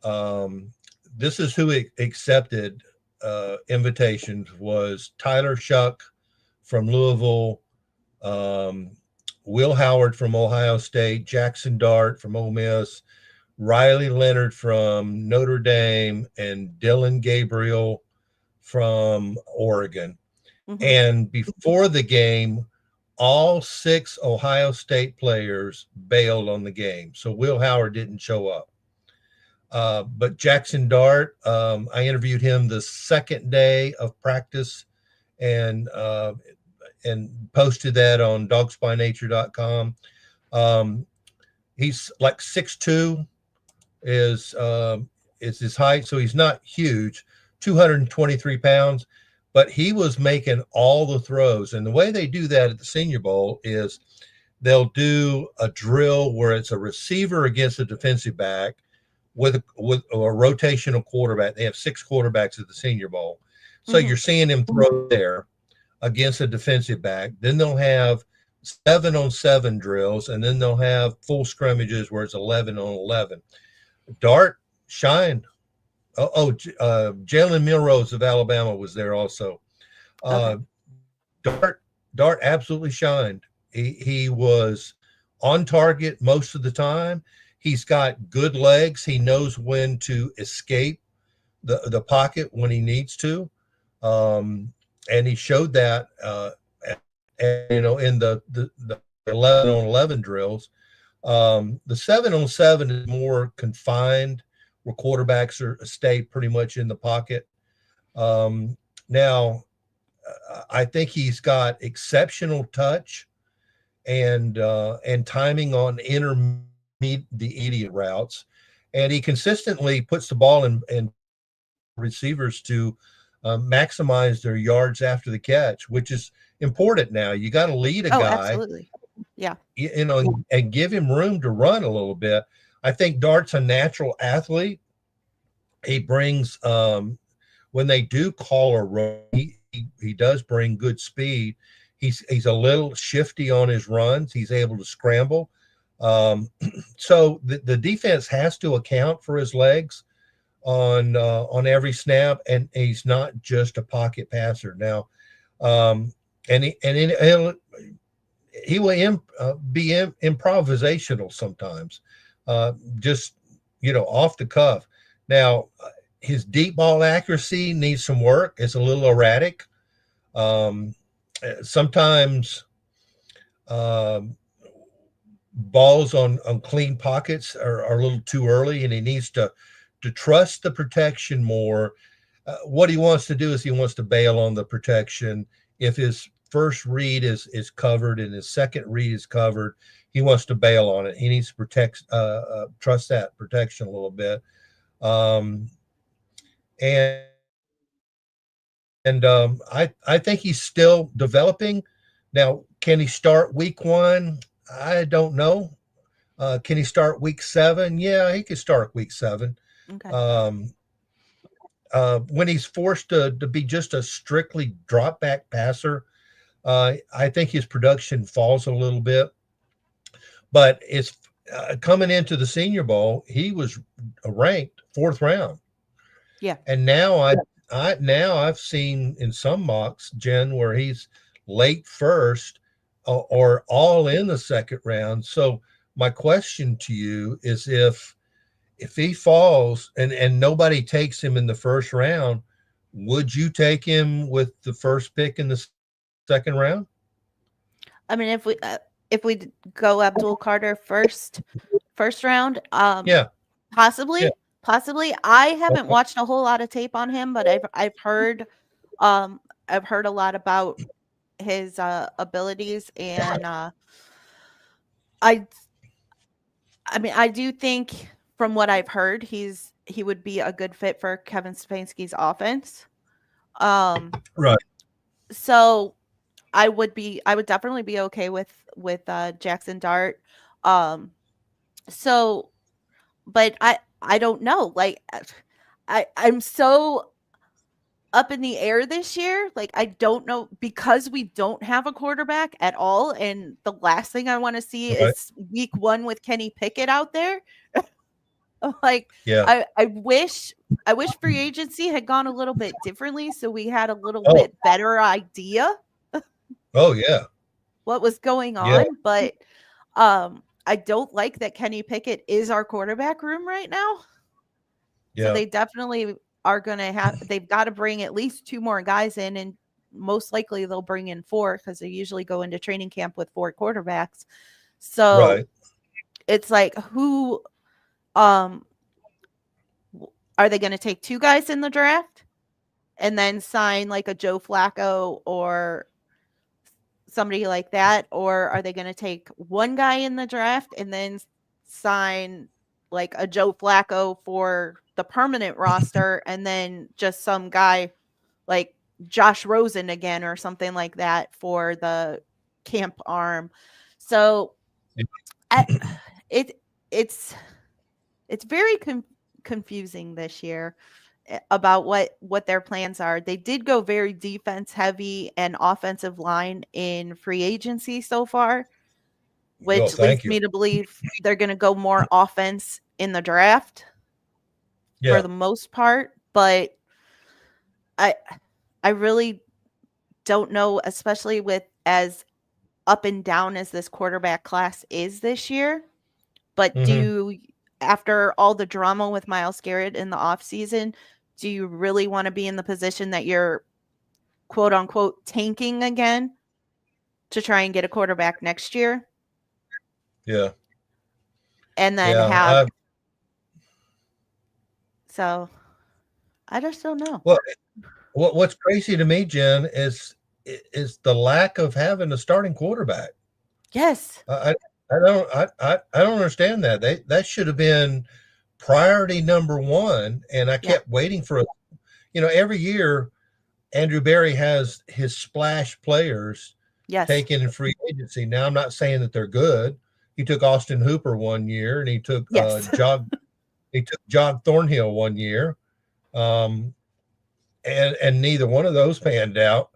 [SPEAKER 4] Um, this is who accepted invitations was Tyler Shuck from Louisville, um, Will Howard from Ohio State, Jackson Dart from Ole Miss, Riley Leonard from Notre Dame, and Dylan Gabriel from Oregon.
[SPEAKER 1] mhm.
[SPEAKER 4] And before the game, all 6 Ohio State players bailed on the game. So Will Howard didn't show up. But Jackson Dart, I interviewed him the second day of practice and posted that on dogspynature.com. Um, he's like 6'2" is his height, so he's not huge, 223 pounds, but he was making all the throws. And the way they do that at the Senior Bowl is they'll do a drill where it's a receiver against a defensive back with a rotational quarterback. They have 6 quarterbacks at the Senior Bowl, so
[SPEAKER 1] Mhm.
[SPEAKER 4] you're seeing him throw there against a defensive back. Then they'll have 7-on-7 drills, and then they'll have full scrimmages where it's 11-on-11. Dart shined. Jalen Milrose of Alabama was there also.
[SPEAKER 1] Okay.
[SPEAKER 4] Uh, Dart absolutely shined. He was on target most of the time. He's got good legs. He knows when to escape the pocket when he needs to, and he showed that in the 11-on-11 drills. The 7-on-7 is more confined, where quarterbacks stay pretty much in the pocket. Now, I think he's got exceptional touch and timing on intermediate routes, and he consistently puts the ball in receivers to maximize their yards after the catch, which is important now. You got to lead a
[SPEAKER 1] Oh,
[SPEAKER 4] guy,
[SPEAKER 1] absolutely. Yeah.
[SPEAKER 4] and give him room to run a little bit. I think Dart's a natural athlete. He brings when they do call a run, he does bring good speed. He's a little shifty on his runs. He's able to scramble. So the defense has to account for his legs on every snap, and he's not just a pocket passer now. And he will be improvisational sometimes, just off the cuff. Now, his deep ball accuracy needs some work. It's a little erratic. Sometimes um, balls on clean pockets are a little too early, and he needs to trust the protection more. What he wants to do is he wants to bail on the protection if his first read is covered and his second read is covered, he wants to bail on it. He needs to trust that protection a little bit. Um, and I think he's still developing. Now, can he start week 1? I don't know. Can he start week 7? Yeah, he could start week 7.
[SPEAKER 1] Okay.
[SPEAKER 4] When he's forced to be just a strictly drop back passer, I think his production falls a little bit. But it's coming into the Senior Bowl, he was ranked 4th round.
[SPEAKER 1] Yeah.
[SPEAKER 4] And now I've seen in some mocks, Jen, where he's late 1st or all in the 2nd round. So my question to you is if he falls and nobody takes him in the 1st round, would you take him with the 1st pick in the 2nd round?
[SPEAKER 1] I mean, if we go Abdul Carter first round,
[SPEAKER 4] Yeah,
[SPEAKER 1] possibly.
[SPEAKER 4] yeah.
[SPEAKER 1] Possibly. I haven't watched a whole lot of tape on him, but I've heard a lot about his abilities, and I mean, I do think from what I've heard, he would be a good fit for Kevin Stefanski's offense.
[SPEAKER 4] Right.
[SPEAKER 1] So I would definitely be okay with Jackson Dart. So, but I don't know. Like, I'm so up in the air this year. Like, I don't know, because we don't have a quarterback at all, and the last thing I want to see
[SPEAKER 4] Right.
[SPEAKER 1] is week 1 with Kenny Pickett out there. Like,
[SPEAKER 4] Yeah.
[SPEAKER 1] I wish free agency had gone a little bit differently, so we had a little
[SPEAKER 4] Oh.
[SPEAKER 1] bit better idea
[SPEAKER 4] Oh yeah.
[SPEAKER 1] what was going on.
[SPEAKER 4] Yeah.
[SPEAKER 1] But I don't like that Kenny Pickett is our quarterback room right now.
[SPEAKER 4] Yeah.
[SPEAKER 1] So they definitely are going to they've got to bring at least 2 more guys in, and most likely they'll bring in 4, because they usually go into training camp with 4 quarterbacks. So
[SPEAKER 4] Right.
[SPEAKER 1] it's like, who are they going to take 2 guys in the draft and then sign like a Joe Flacco or somebody like that? Or are they going to take 1 guy in the draft and then sign like a Joe Flacco for the permanent roster, and then just some guy like Josh Rosen again or something like that for the camp arm? So it's very confusing this year about what their plans are. They did go very defense heavy and offensive line in free agency so far, which leads me to believe they're going to go more offense in the draft for the most part. But I really don't know, especially with as up and down as this quarterback class is this year. But after all the drama with Myles Garrett in the offseason, do you really want to be in the position that you're quote unquote tanking again to try and get a quarterback next year?
[SPEAKER 4] Yeah.
[SPEAKER 1] And then so I just don't know.
[SPEAKER 4] Well, what's crazy to me, Jen, is the lack of having a starting quarterback.
[SPEAKER 1] Yes.
[SPEAKER 4] I don't understand that. That should have been priority number 1. And I kept waiting for every year Andrew Berry has his splash players taken in free agency. Now, I'm not saying that they're good. He took Austin Hooper 1 year, and he took Jog Thornhill 1 year. And neither one of those panned out.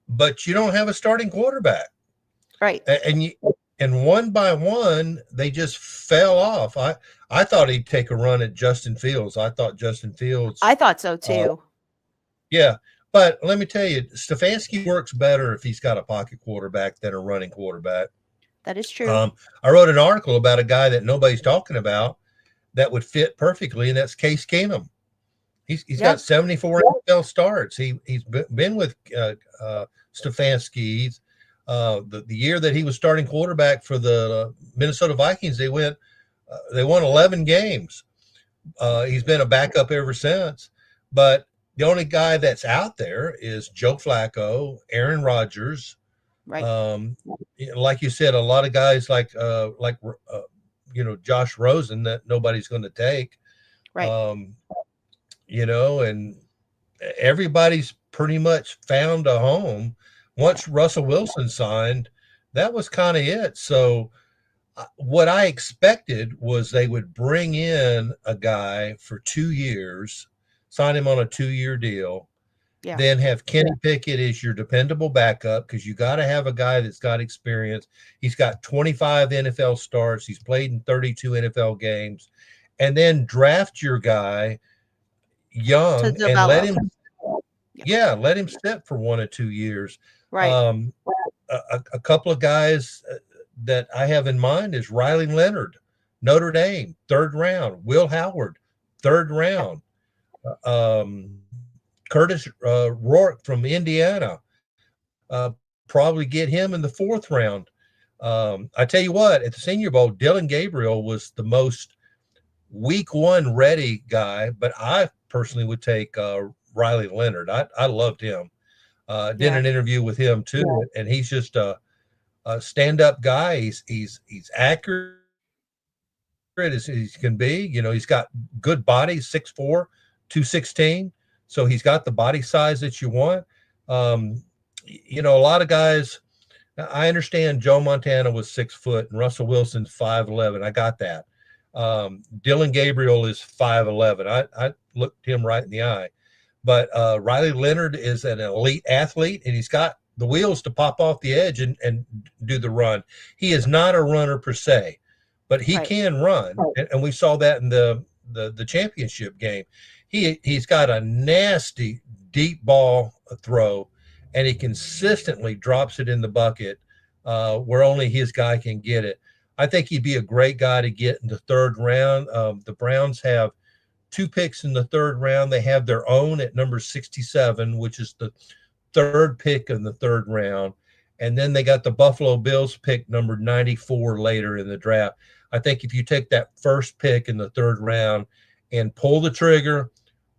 [SPEAKER 4] But you don't have a starting quarterback.
[SPEAKER 1] Right.
[SPEAKER 4] And one by one, they just fell off. I thought he'd take a run at Justin Fields. I thought so too. Yeah. But let me tell you, Stefanski works better if he's got a pocket quarterback than a running quarterback.
[SPEAKER 1] That is true.
[SPEAKER 4] I wrote an article about a guy that nobody's talking about that would fit perfectly, and that's Case Keenum. He's got 74 NFL starts. He's been with Stefanski. The year that he was starting quarterback for the Minnesota Vikings, they won 11 games. He's been a backup ever since. But The only guy that's out there is Joe Flacco, Aaron Rodgers.
[SPEAKER 1] Right.
[SPEAKER 4] Um, like you said, a lot of guys Josh Rosen that nobody's going to take.
[SPEAKER 1] Right.
[SPEAKER 4] Um, and everybody's pretty much found a home.
[SPEAKER 1] Yeah.
[SPEAKER 4] Once Russell Wilson signed, that was kind of it. So what I expected was they would bring in a guy for 2 years, sign him on a 2-year deal,
[SPEAKER 1] Yeah.
[SPEAKER 4] then have Kenny Pickett as your dependable backup because you got to have a guy that's got experience. He's got 25 NFL starts. He's played in 32 NFL games. And then draft your guy
[SPEAKER 1] To
[SPEAKER 4] young and
[SPEAKER 1] develop.
[SPEAKER 4] let him sit for 1 or 2 years.
[SPEAKER 1] Right.
[SPEAKER 4] Um, a couple of guys that I have in mind is Riley Leonard, Notre Dame, 3rd round. Will Howard, 3rd round. Curtis Rourke from Indiana, probably get him in the 4th round. I tell you what, at the Senior Bowl, Dylan Gabriel was the most week 1 ready guy, but I personally would take Riley Leonard. I loved him. Did
[SPEAKER 1] Yeah.
[SPEAKER 4] an interview with him too, and he's just a stand-up guy. He's accurate as he can be. He's got good body, 6'4", 216. So he's got the body size that you want. A lot of guys. I understand Joe Montana was 6 foot and Russell Wilson's 5'11". I got that. Dylan Gabriel is 5'11". I looked him right in the eye. But Riley Leonard is an elite athlete, and he's got the wheels to pop off the edge and do the run. He is not a runner per se, but he can run, and we saw that in the championship game. He's got a nasty deep ball throw, and he consistently drops it in the bucket where only his guy can get it. I think he'd be a great guy to get in the 3rd round. The Browns have 2 picks in the 3rd round. They have their own at number 67, which is the 3rd pick in the 3rd round. And then they got the Buffalo Bills pick number 94 later in the draft. I think if you take that 1st pick in the 3rd round and pull the trigger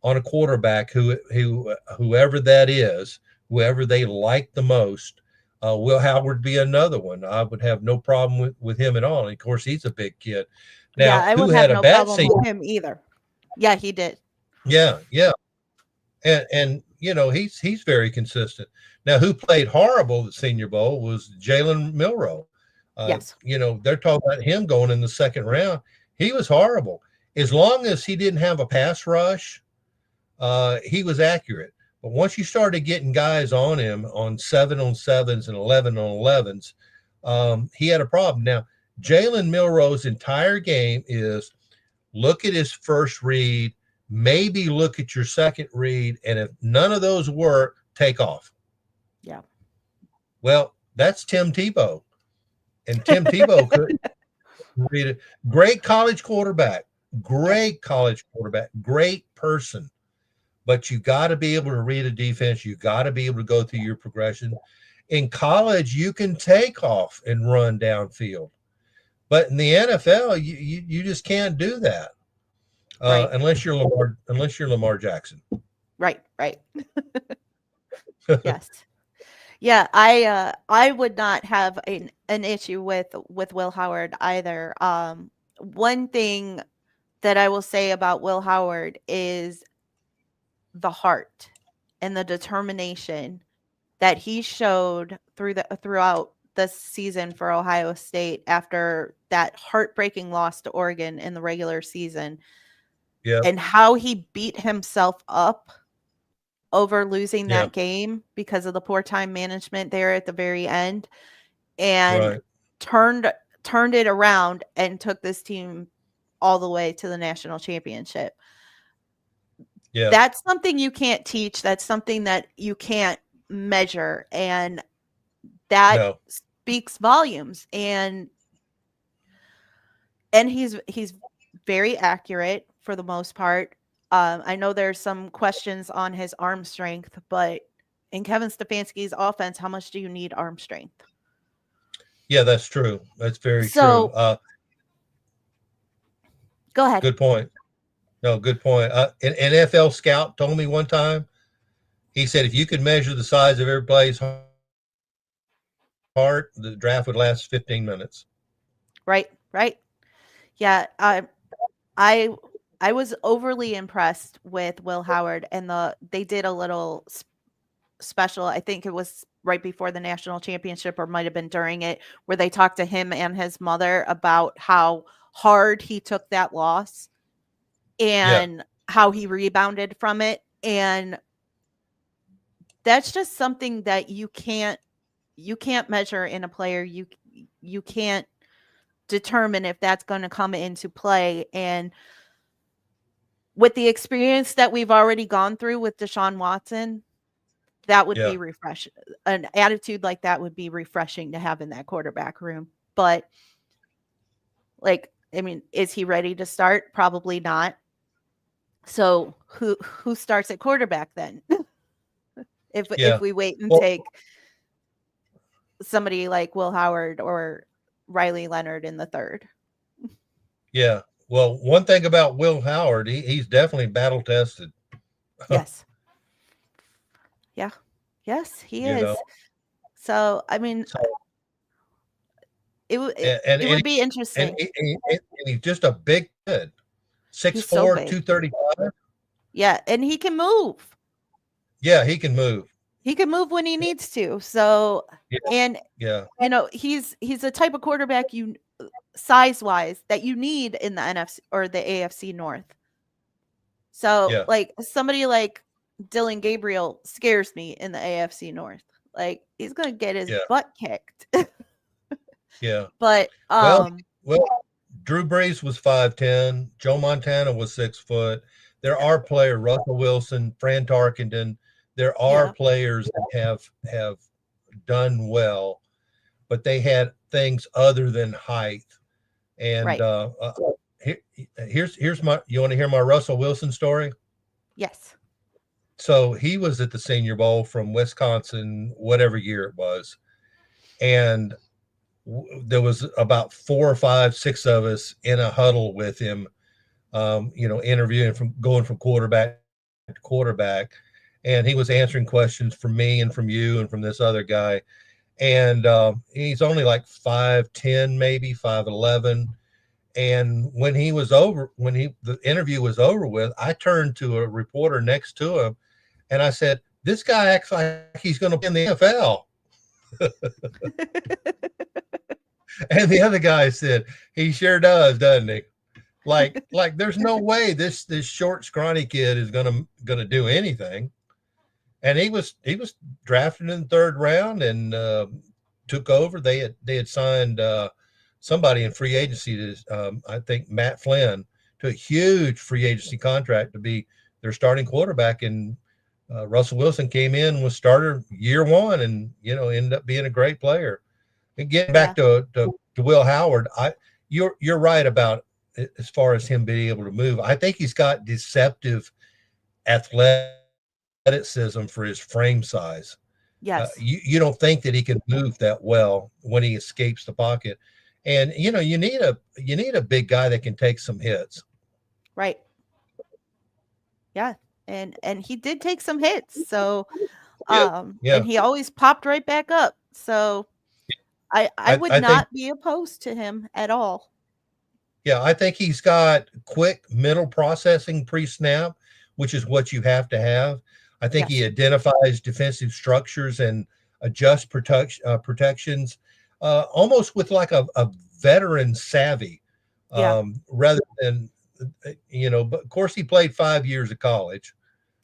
[SPEAKER 4] on a quarterback, whoever that is, whoever they like the most, Will Howard be another one. I would have no problem with him at all. And of course, he's a big kid. Now,
[SPEAKER 1] I
[SPEAKER 4] who
[SPEAKER 1] would
[SPEAKER 4] had
[SPEAKER 1] have
[SPEAKER 4] a
[SPEAKER 1] no
[SPEAKER 4] bad
[SPEAKER 1] problem
[SPEAKER 4] season?
[SPEAKER 1] with him either. Yeah, he did.
[SPEAKER 4] Yeah. And he's very consistent. Now, who played horrible at Senior Bowl was Jalen Milroe.
[SPEAKER 1] Yes.
[SPEAKER 4] They're talking about him going in the 2nd round. He was horrible. As long as he didn't have a pass rush, he was accurate. But once you started getting guys on him on 7-on-7s and 11-on-11s, he had a problem. Now, Jalen Milroe's entire game is look at his first read, maybe look at your second read, and if none of those work, take off.
[SPEAKER 1] Yeah.
[SPEAKER 4] Well, that's Tim Tebow. And Tim Tebow could read it. Great college quarterback, great person. But you got to be able to read a defense. You got to be able to go through your progression. In college, you can take off and run downfield. But in the NFL, you just can't do that unless you're Lamar Jackson.
[SPEAKER 1] Right. Yes. Yeah, I would not have an issue with Will Howard either. One thing that I will say about Will Howard is the heart and the determination that he showed throughout the season for Ohio State after that heartbreaking loss to Oregon in the regular season.
[SPEAKER 4] Yeah.
[SPEAKER 1] And how he beat himself up over losing that game because of the poor time management there at the very end, and turned it around and took this team all the way to the national championship.
[SPEAKER 4] Yeah.
[SPEAKER 1] That's something you can't teach. That's something that you can't measure. And that speaks volumes. And he's very accurate for the most part. I know there's some questions on his arm strength, but in Kevin Stefanski's offense, how much do you need arm strength?
[SPEAKER 4] Yeah, that's true. That's very true.
[SPEAKER 1] Go ahead.
[SPEAKER 4] Good point. No, good point. An NFL scout told me one time. He said if you could measure the size of every player's heart, the draft would last 15 minutes.
[SPEAKER 1] Right, right. Yeah, I I was overly impressed with Will Howard, and they did a little special. I think it was right before the national championship or might have been during it, where they talked to him and his mother about how hard he took that loss
[SPEAKER 4] Yeah,
[SPEAKER 1] and how he rebounded from it. And that's just something that you can't measure in a player. You can't determine if that's going to come into play. And with the experience that we've already gone through with Deshaun Watson, that would
[SPEAKER 4] yeah,
[SPEAKER 1] be refreshing. An attitude like that would be refreshing to have in that quarterback room. But like, I mean, is he ready to start? Probably not. So who starts at quarterback then? If
[SPEAKER 4] yeah.
[SPEAKER 1] we wait and
[SPEAKER 4] Well,
[SPEAKER 1] take somebody like Will Howard or Riley Leonard in the third.
[SPEAKER 4] yeah. Well, one thing about Will Howard, he's definitely battle tested.
[SPEAKER 1] Yes. Yeah. Yes, he
[SPEAKER 4] You know,
[SPEAKER 1] is. So, I mean,
[SPEAKER 4] so
[SPEAKER 1] it would it,
[SPEAKER 4] and and
[SPEAKER 1] it
[SPEAKER 4] and,
[SPEAKER 1] would be
[SPEAKER 4] and,
[SPEAKER 1] interesting.
[SPEAKER 4] and he's just a big kid,
[SPEAKER 1] He's so
[SPEAKER 4] 6'4",
[SPEAKER 1] big.
[SPEAKER 4] 235.
[SPEAKER 1] Yeah, and he can move.
[SPEAKER 4] Yeah, he can move.
[SPEAKER 1] He can move when he needs to. So,
[SPEAKER 4] Yeah,
[SPEAKER 1] and
[SPEAKER 4] yeah,
[SPEAKER 1] he's a type of quarterback size-wise that you need in the NFC or the AFC North. So,
[SPEAKER 4] yeah,
[SPEAKER 1] like somebody like Dylan Gabriel scares me in the AFC North. Like he's going to get his
[SPEAKER 4] yeah,
[SPEAKER 1] butt kicked.
[SPEAKER 4] yeah.
[SPEAKER 1] But
[SPEAKER 4] Well, well, Drew Brees was 5'10". Joe Montana was 6 foot. There are players, Russell Wilson, Fran Tarkenton. There are
[SPEAKER 1] yeah,
[SPEAKER 4] players that have done well, but they had things other than height. And
[SPEAKER 1] right.
[SPEAKER 4] here, here's my. You want to hear my Russell Wilson story?
[SPEAKER 1] Yes.
[SPEAKER 4] So he was at the Senior Bowl from Wisconsin, whatever year it was, and there was about 4 or 5, 6 of us in a huddle with him, interviewing from going from quarterback to quarterback. And he was answering questions from me and from you and from this other guy. And he's only like 5'10", maybe 5'11". And when the interview was over with, I turned to a reporter next to him and I said, "This guy acts like he's going to play in the NFL." And the other guy said, "He sure does, doesn't he?" Like there's no way this short scrawny kid is gonna do anything. And he was drafted in the third round and took over. They had signed somebody in free agency to I think Matt Flynn to a huge free agency contract to be their starting quarterback. And Russell Wilson came in, was starter year one, and ended up being a great player. And getting back
[SPEAKER 1] Yeah.
[SPEAKER 4] to Will Howard, you're right about as far as him being able to move. I think he's got deceptive athleticism for his frame size. You
[SPEAKER 1] Yes.
[SPEAKER 4] don't think that he can move that well when he escapes the pocket, and you need a big guy that can take some hits.
[SPEAKER 1] Right. Yeah. And he did take some hits. So,
[SPEAKER 4] Yeah,
[SPEAKER 1] and
[SPEAKER 4] yeah.
[SPEAKER 1] he always popped right back up. So, I would
[SPEAKER 4] I think
[SPEAKER 1] not be opposed to him at all.
[SPEAKER 4] Yeah, I think he's got quick middle processing pre-snap, which is what you have to have. I think he
[SPEAKER 1] Yes.
[SPEAKER 4] identifies defensive structures and adjusts protections, almost with like a veteran savvy,
[SPEAKER 1] Yeah.
[SPEAKER 4] rather than But of course, he played 5 years of college,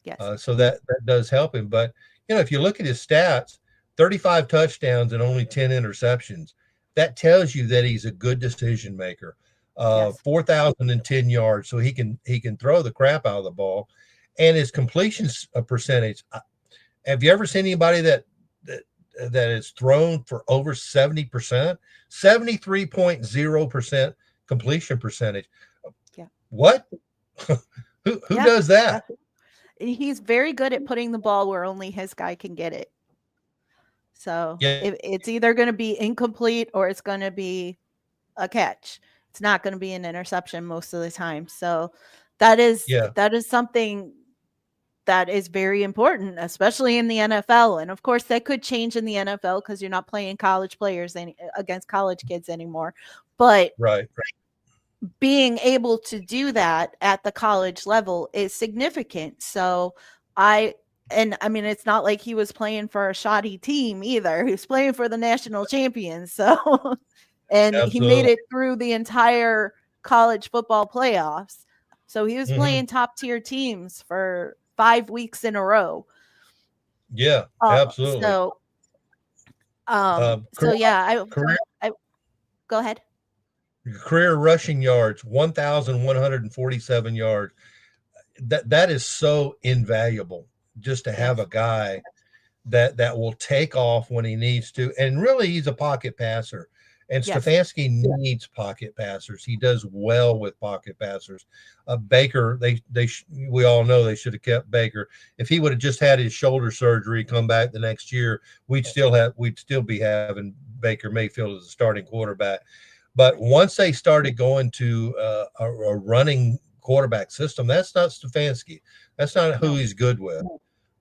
[SPEAKER 1] Yes.
[SPEAKER 4] so that does help him. But if you look at his stats, 35 touchdowns and only 10 interceptions, that tells you that he's a good decision maker.
[SPEAKER 1] Yes.
[SPEAKER 4] 4,010 yards, so he can throw the crap out of the ball, and his completion percentage. Have you ever seen anybody that that is thrown for over 70%, 73.0% completion percentage?
[SPEAKER 1] Yeah.
[SPEAKER 4] What? Who
[SPEAKER 1] Yeah.
[SPEAKER 4] does
[SPEAKER 1] Yeah.
[SPEAKER 4] that?
[SPEAKER 1] He's very good at putting the ball where only his guy can get it. So,
[SPEAKER 4] Yeah,
[SPEAKER 1] it's either going to be incomplete or it's going to be a catch. It's not going to be an interception most of the time. So,
[SPEAKER 4] Yeah.
[SPEAKER 1] that is something that is very important, especially in the NFL. And of course, that could change in the NFL because you're not playing college players against college kids anymore. But
[SPEAKER 4] Right.
[SPEAKER 1] being able to do that at the college level is significant. So I and I mean it's not like he was playing for a shoddy team either. He was playing for the national champions. So and he made
[SPEAKER 4] Absolutely.
[SPEAKER 1] it through the entire college football playoffs. So he was
[SPEAKER 4] Hmm.
[SPEAKER 1] playing top tier teams for 5 weeks in a row.
[SPEAKER 4] Yeah,
[SPEAKER 1] Uh,
[SPEAKER 4] absolutely.
[SPEAKER 1] so
[SPEAKER 4] Career,
[SPEAKER 1] yeah,
[SPEAKER 4] career
[SPEAKER 1] I go ahead.
[SPEAKER 4] career rushing yards, 1,147 yards. That is so invaluable just to have
[SPEAKER 1] Yes.
[SPEAKER 4] a guy that will take off when he needs to. And really, he's a pocket passer. And
[SPEAKER 1] Yes.
[SPEAKER 4] Stefanski needs pocket passers. He does well with pocket passers. Baker, we all know they should have kept Baker. If he would have just had his shoulder surgery, come back the next year, we'd still be having Baker Mayfield as a starting quarterback. But once they started going to a running quarterback system, that's not Stefanski. That's not who
[SPEAKER 1] No.
[SPEAKER 4] he's good with.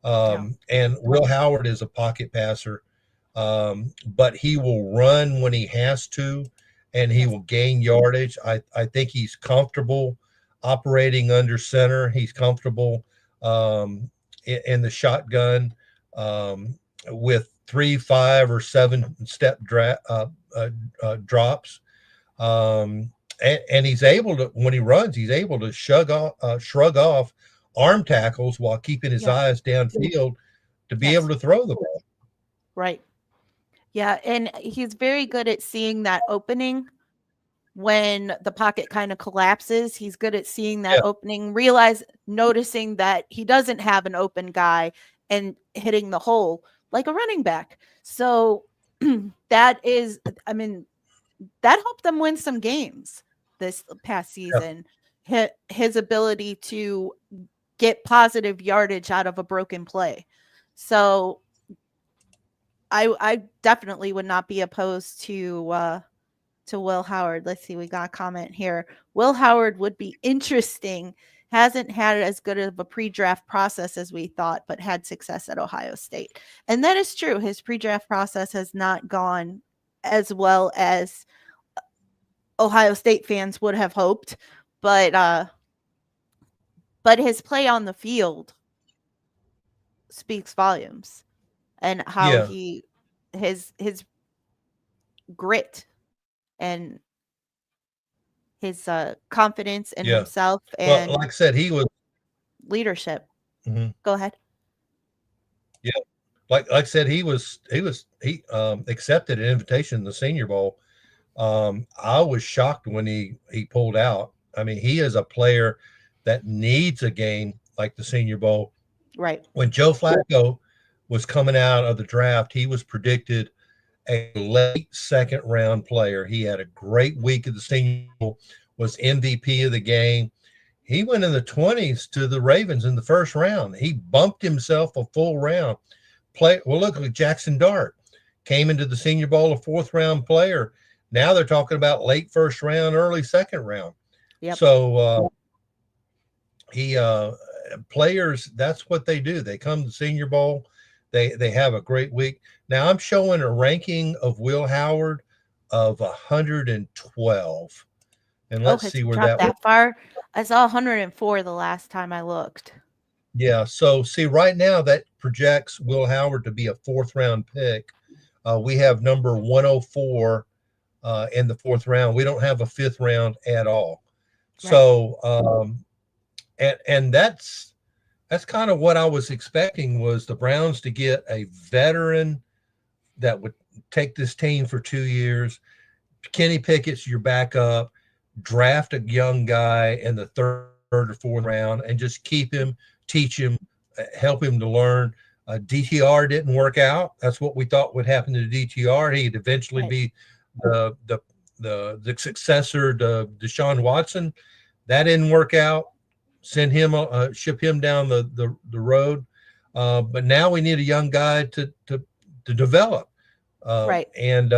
[SPEAKER 1] No.
[SPEAKER 4] And Will Howard is a pocket passer, but he will run when he has to, and he
[SPEAKER 1] Yes.
[SPEAKER 4] will gain yardage. I think he's comfortable operating under center. He's comfortable in the shotgun with 3, 5, or 7 step drops. And he's able to, when he runs, he's able to shrug off arm tackles while keeping his
[SPEAKER 1] Yes.
[SPEAKER 4] eyes downfield to be able
[SPEAKER 1] Yes.
[SPEAKER 4] to throw the ball.
[SPEAKER 1] Right. Yeah, and he's very good at seeing that opening when the pocket kind of collapses. He's good at seeing that
[SPEAKER 4] Yeah,
[SPEAKER 1] opening, noticing that he doesn't have an open guy and hitting the hole like a running back. So that is, I mean, that helped them win some games this past
[SPEAKER 4] yeah,
[SPEAKER 1] season. His ability to get positive yardage out of a broken play. So I definitely would not be opposed to Will Howard. Let's see, we got a comment here. Will Howard would be interesting. Hasn't had as good of a pre-draft process as we thought, but had success at Ohio State. And that is true. His pre-draft process has not gone as well as Ohio State fans would have hoped, but his play on the field speaks volumes, and how
[SPEAKER 4] yeah,
[SPEAKER 1] he his grit and his confidence in
[SPEAKER 4] yeah.
[SPEAKER 1] himself
[SPEAKER 4] Well,
[SPEAKER 1] and
[SPEAKER 4] like I said, he was.
[SPEAKER 1] leadership.
[SPEAKER 4] Mhm.
[SPEAKER 1] Go ahead.
[SPEAKER 4] Yeah, like I said, he accepted an invitation to the Senior Bowl. I was shocked when he pulled out. I mean, he is a player that needs a game like the Senior Bowl.
[SPEAKER 1] Right.
[SPEAKER 4] When Joe Flacco was coming out of the draft, he was predicted a late second round player. He had a great week at the Senior Bowl, was MVP of the game. He went in the 20s to the Ravens in the first round. He bumped himself a full round. Look at Jackson Dart. Came into the Senior Bowl a fourth round player. Now they're talking about late first round, early second round.
[SPEAKER 1] Yep.
[SPEAKER 4] So he players, that's what they do. They come to the Senior Bowl. They have a great week. Now I'm showing a ranking of Will Howard of 112. And
[SPEAKER 1] Oh,
[SPEAKER 4] let's
[SPEAKER 1] has
[SPEAKER 4] see
[SPEAKER 1] he
[SPEAKER 4] where
[SPEAKER 1] dropped
[SPEAKER 4] that was.
[SPEAKER 1] that far? I saw 104 the last time I looked.
[SPEAKER 4] Yeah. So see, right now that projects Will Howard to be a fourth round pick. We have number 104 in the fourth round. We don't have a fifth round at all.
[SPEAKER 1] Right.
[SPEAKER 4] So and that's kind of what I was expecting, was the Browns to get a veteran that would take this team for 2 years. Kenny Pickett's your backup. Draft a young guy in the third or fourth round and just keep him, teach him, help him to learn. DTR didn't work out. That's what we thought would happen to DTR. He'd eventually
[SPEAKER 1] Right.
[SPEAKER 4] be the successor to Deshaun Watson. That didn't work out. Ship him down the road. But now we need a young guy to develop.
[SPEAKER 1] Right.
[SPEAKER 4] And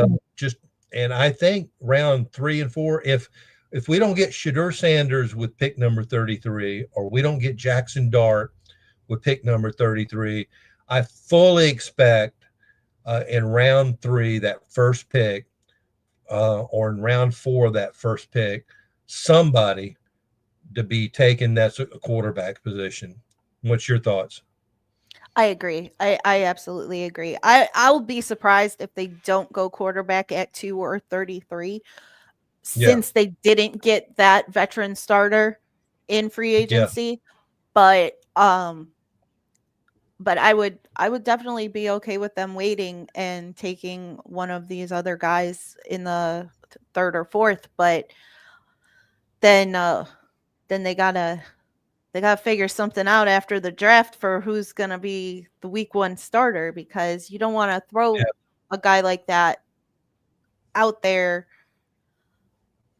[SPEAKER 4] I think round 3 and 4, if if we don't get Shadur Sanders with pick number 33, or we don't get Jackson Dart with pick number 33, I fully expect in round 3, that first pick, or in round 4, that first pick, somebody to be taken that's a quarterback position. What's your thoughts?
[SPEAKER 1] I agree. I absolutely agree. I'll be surprised if they don't go quarterback at 2 or 33,
[SPEAKER 4] Yeah,
[SPEAKER 1] since they didn't get that veteran starter in free
[SPEAKER 4] yeah,
[SPEAKER 1] agency. But I would definitely be okay with them waiting and taking one of these other guys in the third or fourth. But then then they gotta figure something out after the draft for who's gonna be the week 1 starter, because you don't want to
[SPEAKER 4] yeah,
[SPEAKER 1] throw a guy like that out there,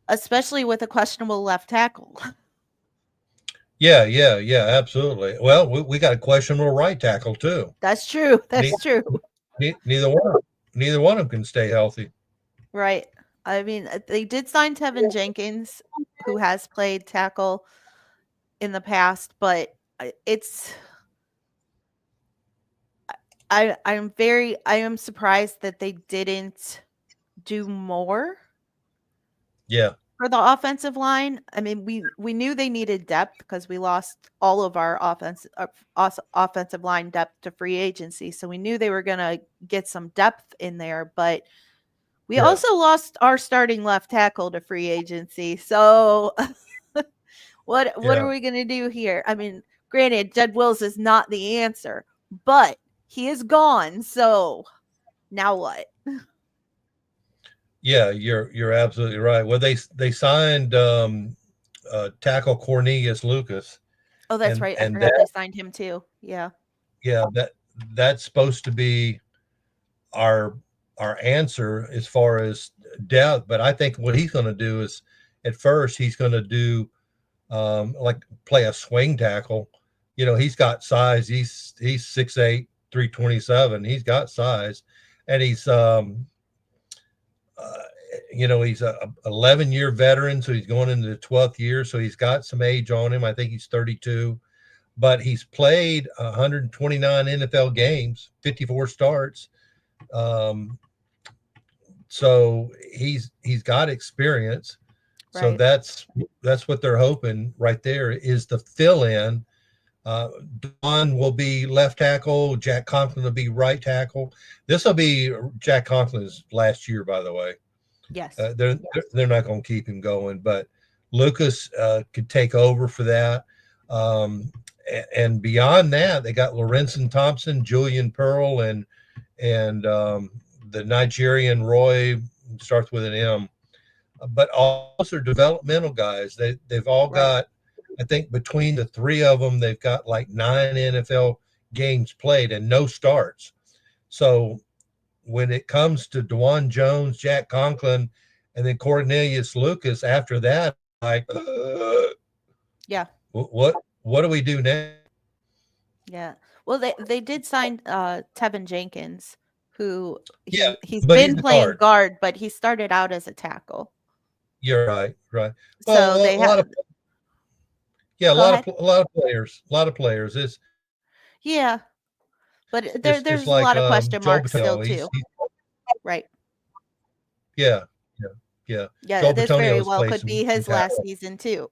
[SPEAKER 1] especially with a questionable left tackle.
[SPEAKER 4] yeah, absolutely. Well, we got a questionable right tackle too.
[SPEAKER 1] That's true.
[SPEAKER 4] Ne-
[SPEAKER 1] That's true.
[SPEAKER 4] neither one, neither one of them can stay healthy.
[SPEAKER 1] Right. I mean, they did sign Tevin Jenkins, who has played tackle in the past, but it's I am surprised that they didn't do more
[SPEAKER 4] Yeah,
[SPEAKER 1] for the offensive line. I mean, we knew they needed depth because we lost all of our offensive line depth to free agency, so we knew they were gonna get some depth in there, but we
[SPEAKER 4] yeah,
[SPEAKER 1] also lost our starting left tackle to free agency. So what are
[SPEAKER 4] yeah.
[SPEAKER 1] we gonna do here? I mean, granted, Jed Wills is not the answer, but he is gone. So now what?
[SPEAKER 4] Yeah, you're absolutely right. Well, they signed tackle Cornelius Lucas,
[SPEAKER 1] Oh, that's right. I
[SPEAKER 4] and
[SPEAKER 1] forgot they
[SPEAKER 4] that,
[SPEAKER 1] signed him too. Yeah.
[SPEAKER 4] yeah, that's supposed to be our our answer as far as depth. But I think what he's going to do is, at first, he's going to do like play a swing tackle. You know, he's got size. He's 6'8", 327. He's got size, and he's uh, he's a 11-year veteran, so he's going into the 12th year, so he's got some age on him. I think he's 32, but he's played 129 NFL games, 54 starts. Um, so he's got experience. So
[SPEAKER 1] Right.
[SPEAKER 4] that's what they're hoping right there is the fill in. Don will be left tackle. Jack Conklin will be right tackle. This will be Jack Conklin's last year, by the way.
[SPEAKER 1] Yes.
[SPEAKER 4] They're not going to keep him going, but Lucas could take over for that. And beyond that, they got Lorenzen Thompson, Julian Pearl, and the Nigerian Roy, starts with an M. But all those are developmental guys. They've all
[SPEAKER 1] Right.
[SPEAKER 4] got, I think between the 3 of them, they've got like 9 NFL games played and no starts. So when it comes to Dwan Jones, Jack Conklin, and then Cornelius Lucas, after that, like,
[SPEAKER 1] Yeah.
[SPEAKER 4] what do we do now?
[SPEAKER 1] Yeah. Well, they did sign Tevin Jenkins, who
[SPEAKER 4] Yeah,
[SPEAKER 1] he's
[SPEAKER 4] but he's
[SPEAKER 1] been
[SPEAKER 4] a
[SPEAKER 1] playing
[SPEAKER 4] guard.
[SPEAKER 1] guard, but he started out as a tackle.
[SPEAKER 4] You're right, right. Well,
[SPEAKER 1] So they
[SPEAKER 4] a lot
[SPEAKER 1] have
[SPEAKER 4] of yeah,
[SPEAKER 1] go ahead.
[SPEAKER 4] a lot of players.
[SPEAKER 1] Yeah, but there's
[SPEAKER 4] It's
[SPEAKER 1] a
[SPEAKER 4] like
[SPEAKER 1] lot of question
[SPEAKER 4] Joe
[SPEAKER 1] marks still
[SPEAKER 4] Patel.
[SPEAKER 1] too. Right.
[SPEAKER 4] Yeah, yeah, yeah.
[SPEAKER 1] Yeah,
[SPEAKER 4] Joe
[SPEAKER 1] this
[SPEAKER 4] Patonio
[SPEAKER 1] very
[SPEAKER 4] has
[SPEAKER 1] well
[SPEAKER 4] played
[SPEAKER 1] could be
[SPEAKER 4] some
[SPEAKER 1] his last
[SPEAKER 4] tackle.
[SPEAKER 1] season too.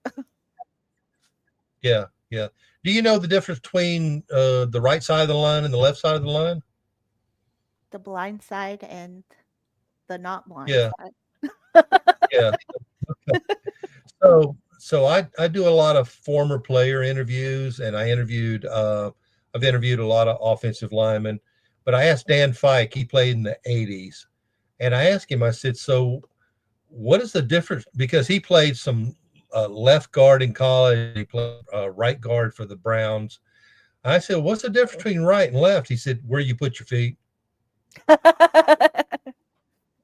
[SPEAKER 4] Yeah, yeah. Do you know the difference between the right side of the line and the left side of the line?
[SPEAKER 1] The blind side and the not blind
[SPEAKER 4] Yeah,
[SPEAKER 1] side.
[SPEAKER 4] yeah. So I do a lot of former player interviews, and I've interviewed a lot of offensive linemen, but I asked Dan Fike, he played in the '80s, and I asked him, I said, so what is the difference? Because he played some left guard in college, he played right guard for the Browns. I said, what's the difference between right and left? He said, where you put your feet.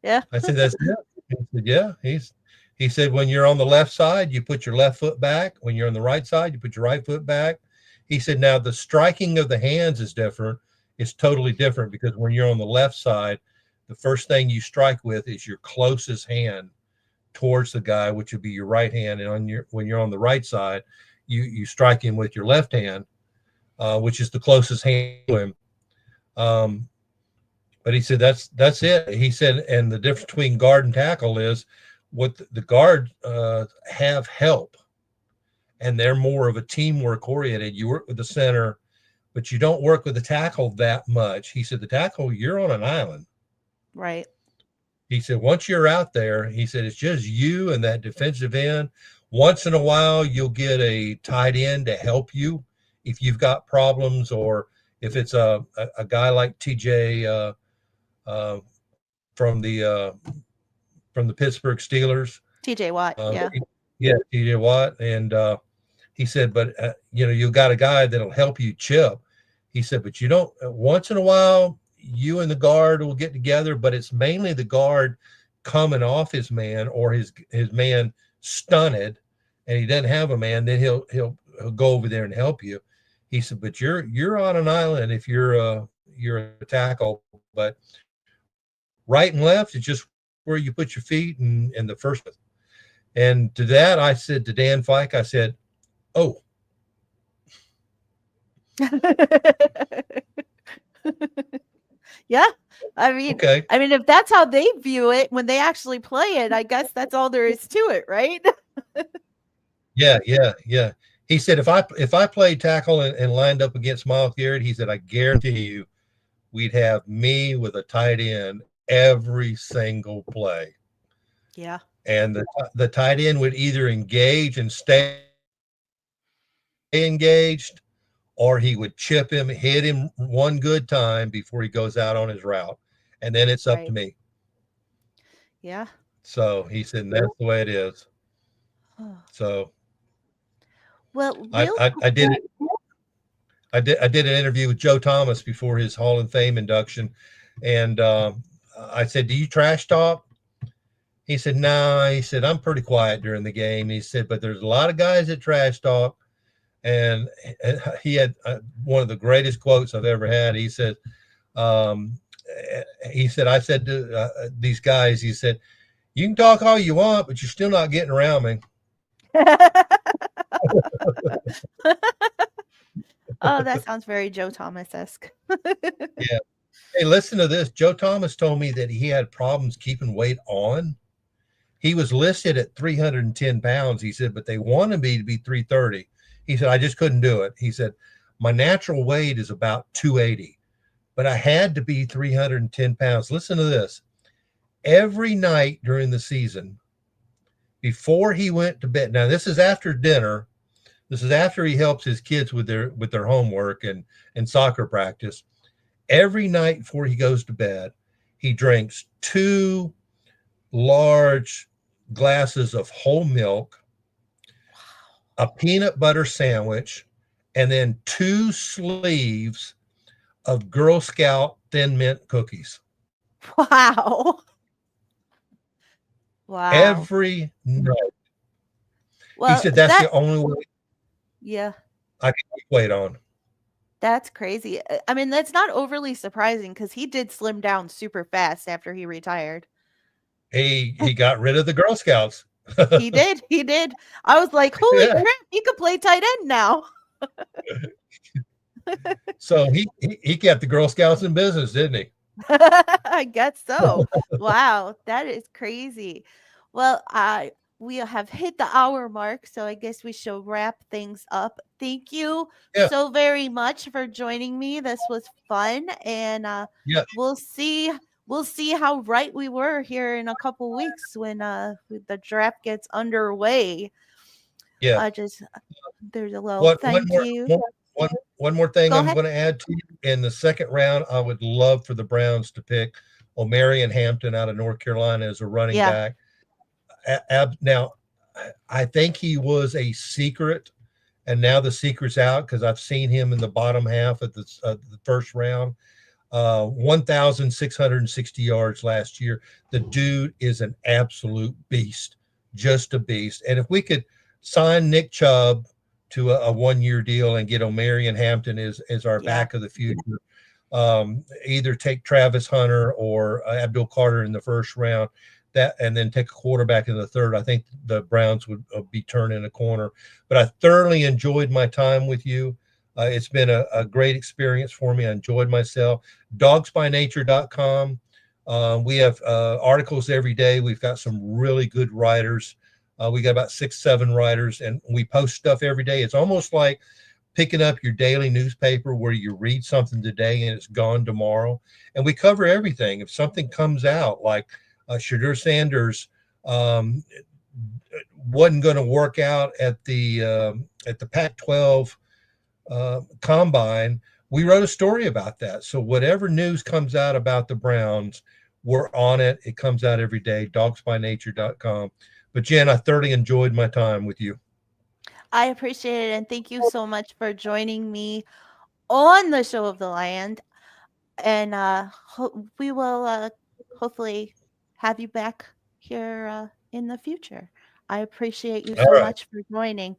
[SPEAKER 1] Yeah.
[SPEAKER 4] I said, that's it. He said, yeah. He said, when you're on the left side, you put your left foot back. When you're on the right side, you put your right foot back. He said, now the striking of the hands is different. It's totally different because when you're on the left side, the first thing you strike with is your closest hand towards the guy, which would be your right hand, and when you're on the right side, you strike him with your left hand, which is the closest hand to him. But he said that's it. He said, and the difference between guard and tackle is what the guard have help, and they're more of a teamwork oriented. You work with the center, but you don't work with the tackle that much. He said the tackle, you're on an island.
[SPEAKER 1] Right.
[SPEAKER 4] He said once you're out there, he said it's just you and that defensive end. Once in a while, you'll get a tight end to help you if you've got problems, or if it's a guy like TJ from the Pittsburgh Steelers.
[SPEAKER 1] TJ Watt, yeah.
[SPEAKER 4] Yeah, TJ Watt. And he said, but, you got a guy that'll help you chip. He said, but you don't, once in a while, you and the guard will get together, but it's mainly the guard coming off his man, or his man stunted and he doesn't have a man, then he'll go over there and help you. He said, but you're on an island if you're a tackle, but right and left is just where you put your feet in the first. And to that, I said to Dan Fike, I said, oh.
[SPEAKER 1] Yeah. I mean,
[SPEAKER 4] okay.
[SPEAKER 1] I mean, if that's how they view it when they actually play it, I guess that's all there is to it, right?
[SPEAKER 4] Yeah. He said, if I played tackle and lined up against Miles Garrett, he said, I guarantee you we'd have me with a tight end every single play.
[SPEAKER 1] Yeah.
[SPEAKER 4] And the tight end would either engage and stay engaged, or he would chip him, hit him one good time before he goes out on his route. And then it's up to me.
[SPEAKER 1] Yeah.
[SPEAKER 4] So he said, that's the way it is. So
[SPEAKER 1] well,
[SPEAKER 4] I did it. I did an interview with Joe Thomas before his Hall of Fame induction. And I said, do you trash talk? He said, no. He said, I'm pretty quiet during the game. He said, but there's a lot of guys that trash talk. And he had one of the greatest quotes I've ever had. He said, I said to these guys, he said, you can talk all you want, but you're still not getting around me.
[SPEAKER 1] Oh, that sounds very Joe Thomas-esque.
[SPEAKER 4] Yeah. Hey, listen to this. Joe Thomas told me that he had problems keeping weight on. He was listed at 310 pounds. He said, but they wanted me to be 330. He said, I just couldn't do it. He said, my natural weight is about 280, but I had to be 310 pounds. Listen to this. Every night during the season, before he went to bed, now this is after dinner. This is after he helps his kids with their homework and soccer practice. Every night before he goes to bed, he drinks 2 large glasses of whole milk, a peanut butter sandwich, and then 2 sleeves of Girl Scout Thin Mint cookies.
[SPEAKER 1] Wow. Wow.
[SPEAKER 4] Every night.
[SPEAKER 1] Well,
[SPEAKER 4] he said that's the only way I can keep weight on.
[SPEAKER 1] That's crazy. I mean, that's not overly surprising because he did slim down super fast after he retired.
[SPEAKER 4] He got rid of the Girl Scouts.
[SPEAKER 1] He did. I was like, holy crap, he could play tight end now.
[SPEAKER 4] So he kept the Girl Scouts in business, didn't he?
[SPEAKER 1] I guess so. Wow, that is crazy. Well, we have hit the hour mark, so I guess we should wrap things up. Thank you so very much for joining me. This was fun, and we'll see how right we were here in a couple weeks when the draft gets underway.
[SPEAKER 4] Yeah.
[SPEAKER 1] There's a little thank you.
[SPEAKER 4] One more thing I'm going to add to you. In the second round, I would love for the Browns to pick Omarion Hampton out of North Carolina as a running back. Now, I think he was a secret, and now the secret's out because I've seen him in the bottom half of the first round. 1,660 yards last year. The dude is an absolute beast, just a beast. And if we could sign Nick Chubb to a 1-year deal and get Omarion Hampton as our back of the future, either take Travis Hunter or Abdul Carter in the first round, that, and then take a quarterback in the third, I think the Browns would be turning a corner. But I thoroughly enjoyed my time with you. It's been a great experience for me. I enjoyed myself. Dogsbynature.com. We have articles every day. We've got some really good writers. We got about 6, 7 writers, and we post stuff every day. It's almost like picking up your daily newspaper where you read something today and it's gone tomorrow. And we cover everything. If something comes out like Shadur Sanders wasn't going to work out at the Pac-12 combine, we wrote a story about that. So whatever news comes out about the Browns, we're on it. It comes out every day, dogsbynature.com. But Jen, I thoroughly enjoyed my time with you.
[SPEAKER 1] I appreciate it, and thank you so much for joining me on the Show of the Land. And we will hopefully have you back here in the future. I appreciate you
[SPEAKER 4] All
[SPEAKER 1] so
[SPEAKER 4] right.
[SPEAKER 1] much for joining.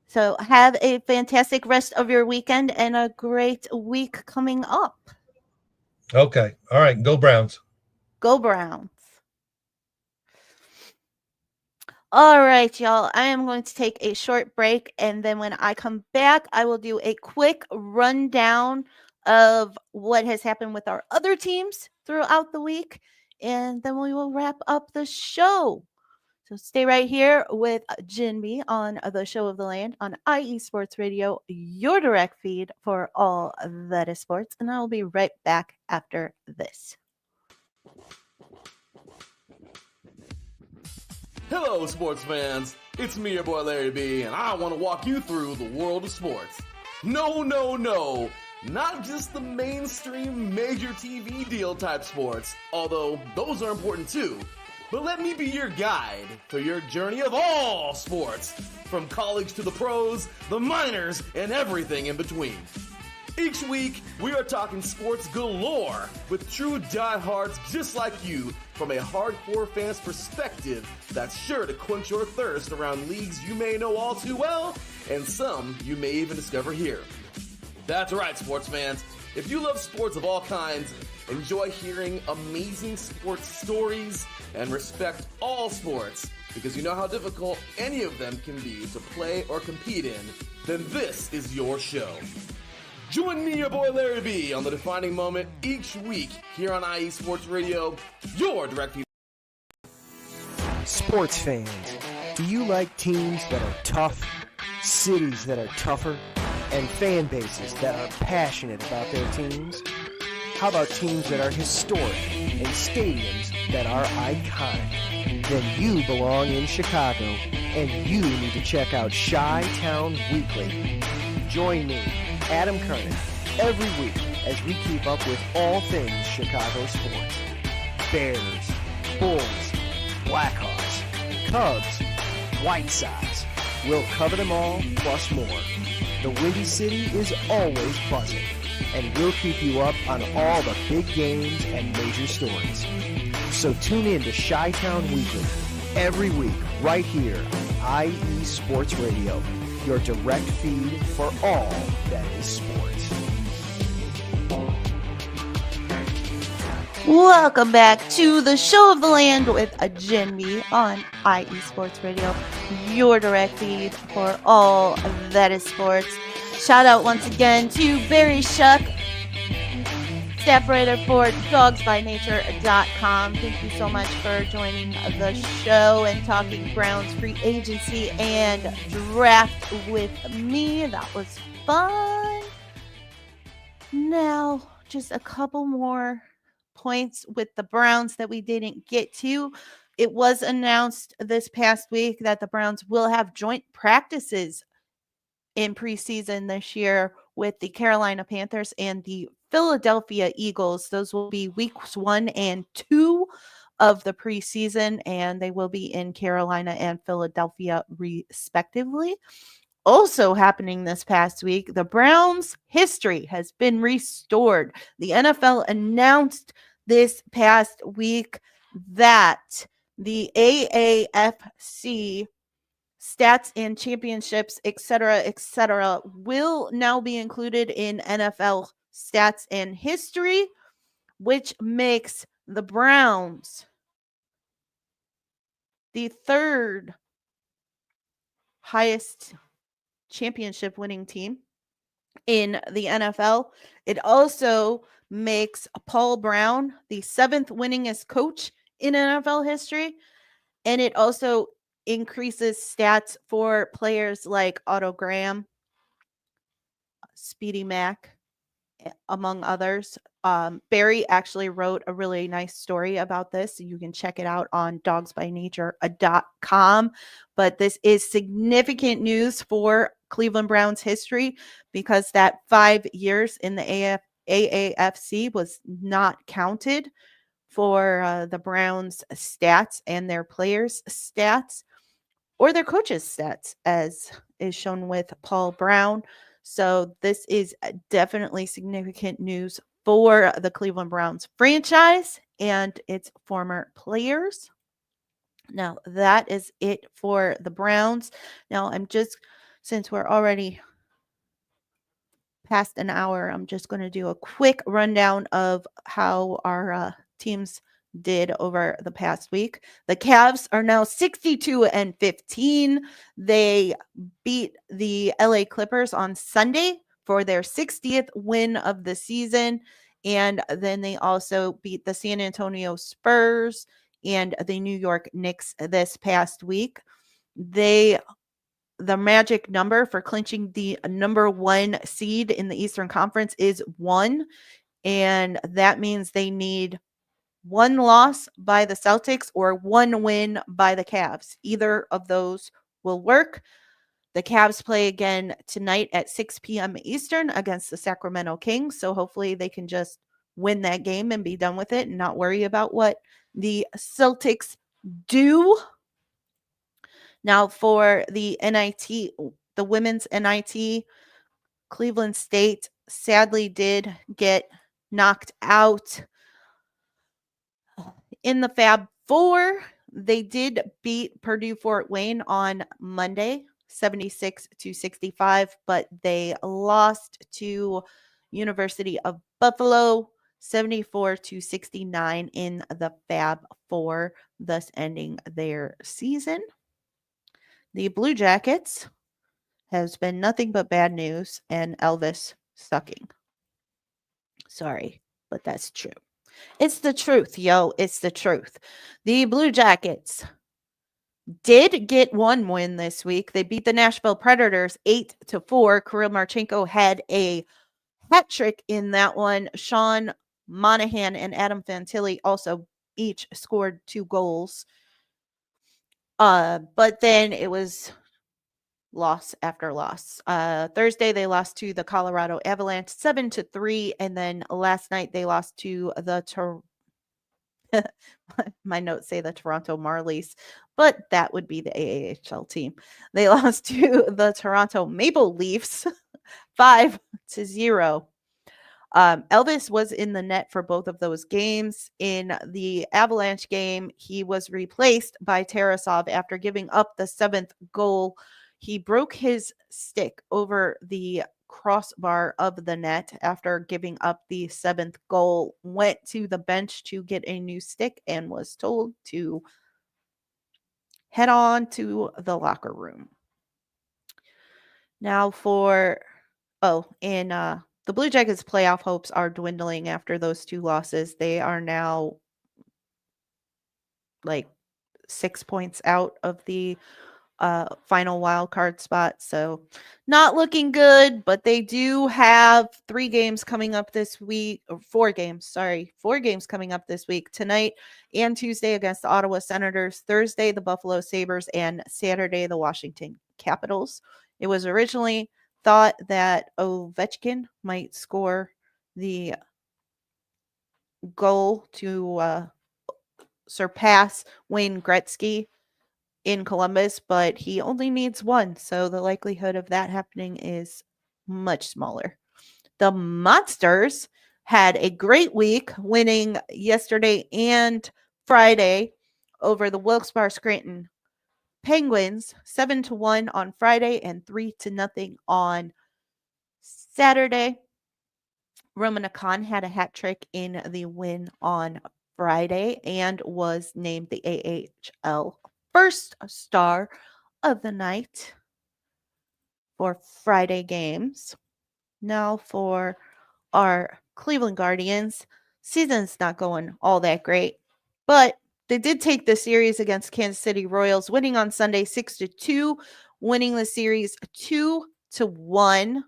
[SPEAKER 1] So have a fantastic rest of your weekend and a great week coming up.
[SPEAKER 4] Okay. All right. Go Browns.
[SPEAKER 1] Go Browns. All right, y'all. I am going to take a short break, and then when I come back, I will do a quick rundown of what has happened with our other teams throughout the week, and then we will wrap up the show. So stay right here with Jenn B on the Show of the Land on IE Sports Radio, your direct feed for all that is sports, and I will be right back after this.
[SPEAKER 5] Hello, sports fans. It's me, your boy Larry B, and I want to walk you through the world of sports. No, no, no. Not just the mainstream major TV deal type sports, although those are important too. But let me be your guide through your journey of all sports, from college to the pros, the minors, and everything in between. Each week, we are talking sports galore with true diehards just like you from a hardcore fan's perspective that's sure to quench your thirst around leagues you may know all too well and some you may even discover here. That's right, sports fans. If you love sports of all kinds, enjoy hearing amazing sports stories, and respect all sports because you know how difficult any of them can be to play or compete in, then this is your show. Join me, your boy Larry B, on the defining moment each week here on IE Sports Radio, your direct feed.
[SPEAKER 2] Sports fans, do you like teams that are tough, cities that are tougher, and fan bases that are passionate about their teams? How about teams that are historic and stadiums that are iconic? Then you belong in Chicago, and you need to check out Chi-Town Weekly. Join me, Adam Kernan, every week as we keep up with all things Chicago sports. Bears, Bulls, Blackhawks, Cubs, White Sox. We'll cover them all, plus more. The Windy City is always buzzing, and we'll keep you up on all the big games and major stories. So tune in to Chi-Town Weekly every week right here on IE Sports Radio, your direct feed for all that is sports.
[SPEAKER 1] Welcome back to the Show of the Land with Jenn B on IE Sports Radio, your direct feed for all that is sports. Shout out once again to Barry Shuck, staff writer for dogsbynature.com. Thank you so much for joining the show and talking Browns free agency and draft with me. That was fun. Now, just a couple more points with the Browns that we didn't get to. It was announced this past week that the Browns will have joint practices in preseason this year with the Carolina Panthers and the Philadelphia Eagles. Those will be weeks 1 and 2 of the preseason, and they will be in Carolina and Philadelphia respectively. Also happening this past week, the Browns' history has been restored. The NFL announced this past week that the AAFC stats and championships, etc., will now be included in NFL stats and history, which makes the Browns the third highest championship winning team in the NFL. It also makes Paul Brown the seventh winningest coach in NFL history. And it also increases stats for players like Otto Graham, Speedy Mac, among others. Barry actually wrote a really nice story about this. You can check it out on dogsbynature.com. But this is significant news for Cleveland Browns history because that 5 years in the AAFC was not counted for the Browns' stats and their players' stats or their coaches' stats, as is shown with Paul Brown. So this is definitely significant news for the Cleveland Browns franchise and its former players. Now, that is it for the Browns. Now, since we're already past an hour, I'm just going to do a quick rundown of how our teams did over the past week. The Cavs are now 62-15. They beat the LA Clippers on Sunday for their 60th win of the season. And then they also beat the San Antonio Spurs and the New York Knicks this past week. The magic number for clinching the number 1 seed in the Eastern Conference is 1. And that means they need 1 loss by the Celtics or 1 win by the Cavs. Either of those will work. The Cavs play again tonight at 6 p.m. Eastern against the Sacramento Kings. So hopefully they can just win that game and be done with it and not worry about what the Celtics do. Now for the NIT, the women's NIT, Cleveland State sadly did get knocked out in the Fab Four. They did beat Purdue Fort Wayne on Monday, 76-65, but they lost to University of Buffalo, 74-69 in the Fab Four, thus ending their season. The Blue Jackets has been nothing but bad news and Elvis sucking. Sorry, but that's true. It's the truth, yo. It's the truth. The Blue Jackets did get 1 win this week. They beat the Nashville Predators 8-4. Kirill Marchenko had a hat trick in that one. Sean Monahan and Adam Fantilli also each scored 2 goals. But then it was loss after loss. Thursday they lost to the Colorado Avalanche 7-3, and then last night they lost to the my notes say the Toronto Marlies, but that would be the AAHL team. They lost to the Toronto Maple Leafs 5-0. Elvis was in the net for both of those games. In the Avalanche game, he was replaced by Tarasov after giving up the 7th goal. He broke his stick over the crossbar of the net after giving up the 7th goal, went to the bench to get a new stick, and was told to head on to the locker room. Now the Blue Jackets' playoff hopes are dwindling after those 2 losses. They are now like 6 points out of the final wild card spot. So not looking good, but they do have 3 games coming up this week, or 4 games, 4 games coming up this week, tonight and Tuesday against the Ottawa Senators, Thursday the Buffalo Sabres, and Saturday the Washington Capitals. It was originally thought that Ovechkin might score the goal to surpass Wayne Gretzky in Columbus, but he only needs 1, so the likelihood of that happening is much smaller. The Monsters had a great week, winning yesterday and Friday over the Wilkes-Barre Scranton Penguins 7-1 on Friday and 3-0 on Saturday. Roman Akan had a hat trick in the win on Friday and was named the AHL first star of the night for Friday games. Now for our Cleveland Guardians, season's not going all that great, but they did take the series against Kansas City Royals, winning on Sunday 6-2, winning the series 2-1.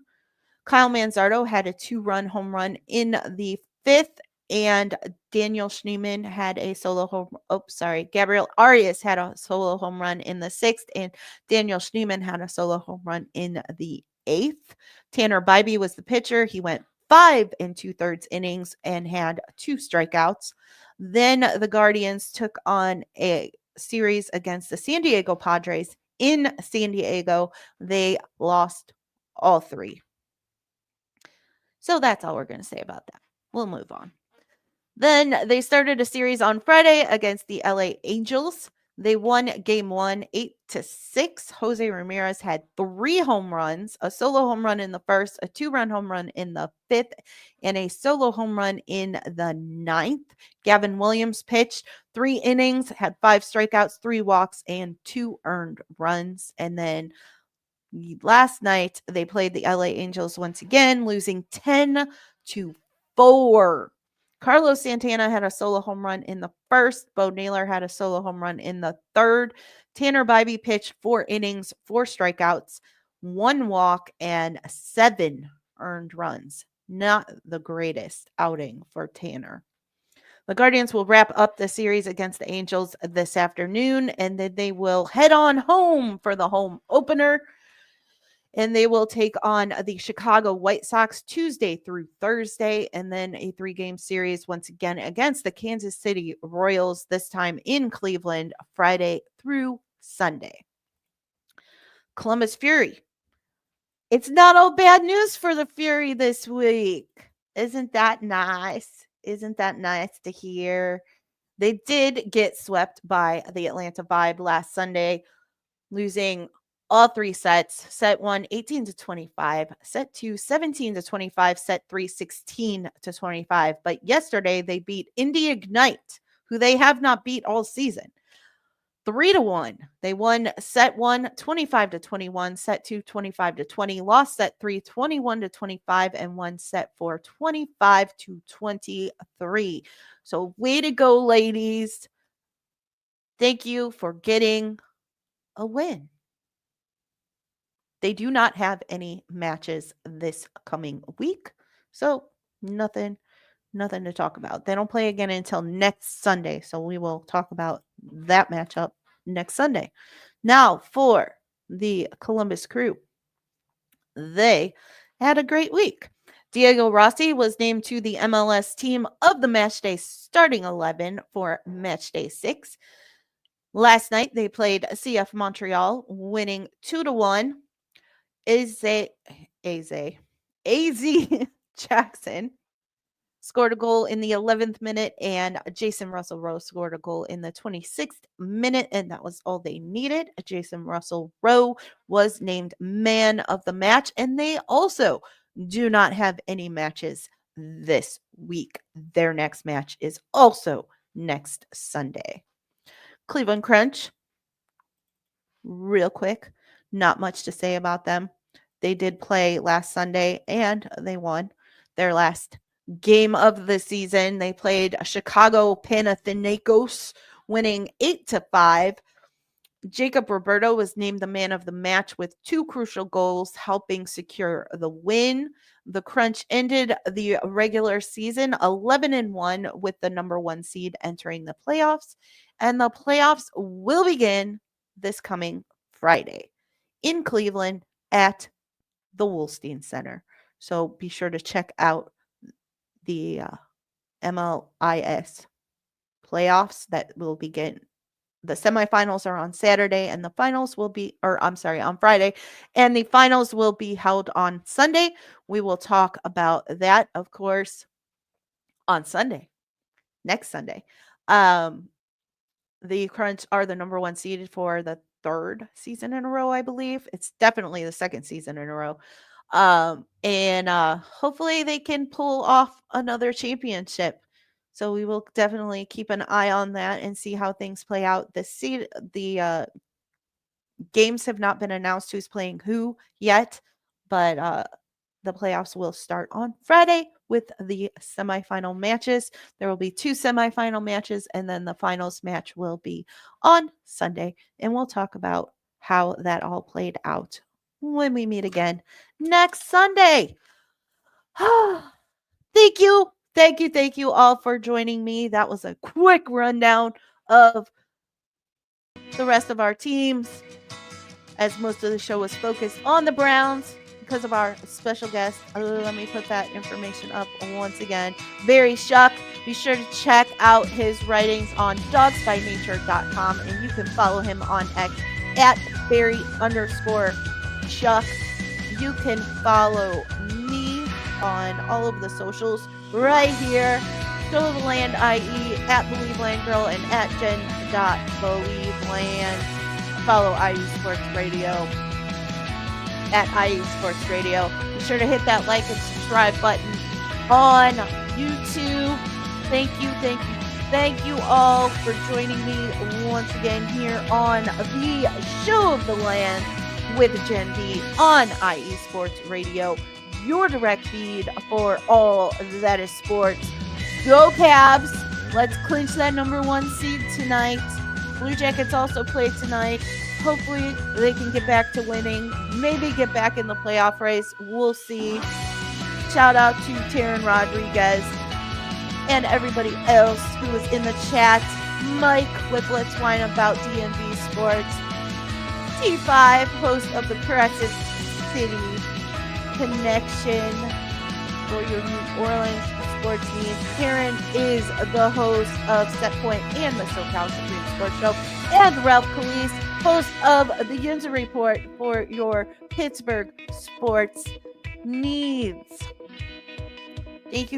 [SPEAKER 1] Kyle Manzardo had a 2-run home run in the 5th, and Daniel Schneemann had a solo home. Gabriel Arias had a solo home run in the 6th, and Daniel Schneemann had a solo home run in the 8th. Tanner Bybee was the pitcher. He went 5 2/3 innings and had 2 strikeouts. Then the Guardians took on a series against the San Diego Padres in San Diego. They lost all 3. So that's all we're going to say about that. We'll move on. Then they started a series on Friday against the LA Angels. They won game 1 8-6. Jose Ramirez had 3 home runs, a solo home run in the 1st, a 2-run home run in the 5th, and a solo home run in the 9th. Gavin Williams pitched 3 innings, had 5 strikeouts, 3 walks, and 2 earned runs. And then last night, they played the LA Angels once again, losing 10-4. Carlos Santana had a solo home run in the 1st. Bo Naylor had a solo home run in the 3rd. Tanner Bybee pitched 4 innings, 4 strikeouts, 1 walk, and 7 earned runs. Not the greatest outing for Tanner. The Guardians will wrap up the series against the Angels this afternoon, and then they will head on home for the home opener. And they will take on the Chicago White Sox Tuesday through Thursday, and then a 3-game series once again against the Kansas City Royals, this time in Cleveland, Friday through Sunday. Columbus Fury. It's not all bad news for the Fury this week. Isn't that nice? Isn't that nice to hear? They did get swept by the Atlanta Vibe last Sunday, losing all 3 sets. Set 1, 18-25. Set 2, 17-25. Set 3, 16-25. But yesterday, they beat Indy Ignite, who they have not beat all season, 3-1. They won set 1, 25-21. Set 2, 25-20. Lost set 3, 21-25. And won set 4, 25-23. So way to go, ladies. Thank you for getting a win. They do not have any matches this coming week, so nothing to talk about. They don't play again until next Sunday, so we will talk about that matchup next Sunday. Now for the Columbus Crew. They had a great week. Diego Rossi was named to the MLS team of the Matchday starting 11 for Matchday 6. Last night, they played CF Montreal, winning 2-1. AZ Jackson scored a goal in the 11th minute, and Jason Russell Rowe scored a goal in the 26th minute, and that was all they needed. Jason Russell Rowe was named man of the match, and they also do not have any matches this week. Their next match is also next Sunday. Cleveland Crunch, real quick, not much to say about them. They did play last Sunday and they won their last game of the season. They played Chicago Panathinaikos, winning 8-5. Jacob Roberto was named the man of the match with 2 crucial goals, helping secure the win. The Crunch ended the regular season 11-1 with the number 1 seed entering the playoffs, and the playoffs will begin this coming Friday in Cleveland at the Wolstein Center. So be sure to check out the MLIS playoffs that will begin. The semifinals are on Saturday and the finals will be, on Friday, and the finals will be held on Sunday. We will talk about that, of course, on Sunday, next Sunday. The Crunch are the number 1 seeded for the 3rd season in a row, I believe. It's definitely the 2nd season in a row. And hopefully they can pull off another championship So we will definitely keep an eye on that and see how things play out. The games have not been announced who's playing who yet, but the playoffs will start on Friday with the semifinal matches. There will be 2 semifinal matches, and then the finals match will be on Sunday. And we'll talk about how that all played out when we meet again next Sunday. Thank you. Thank you all for joining me. That was a quick rundown of the rest of our teams, as most of the show was focused on the Browns because of our special guest. Let me put that information up once again. Barry Shuck. Be sure to check out his writings on dogsbynature.com, and you can follow him on X at Barry_Shuck. You can follow me on all of the socials right here. Show of the Land IE at Believeland Girl and at Jen.Believeland. Follow IE Sports Radio at IE Sports Radio. Be sure to hit that like and subscribe button on YouTube. Thank you all for joining me once again here on the Show of the Land with Jenn B on IE Sports Radio, your direct feed for all that is sports. Go Cavs! Let's clinch that #1 seed tonight. Blue Jackets also play tonight. Hopefully they can get back to winning, maybe get back in the playoff race. We'll see. Shout out to Taryn Rodriguez and everybody else who was in the chat. Mike with Let's Whine About DMV Sports. T5, host of the Crescent City Connection for your New Orleans sports needs. Karen is the host of Set Point and the SoCal Supreme Sports Show. And Ralph Calise, host of the Yinzer Report for your Pittsburgh sports needs. Thank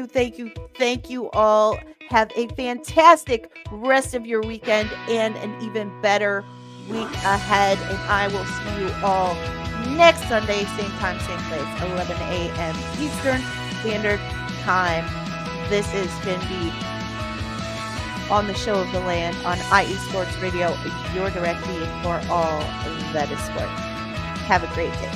[SPEAKER 1] you all. Have a fantastic rest of your weekend and an even better week ahead. And I will see you all next Sunday, same time, same place, 11 a.m. Eastern Standard Time. This is Jenn B on the Show of the Land on IE Sports Radio, your direct feed for all that is sports. Have a great day.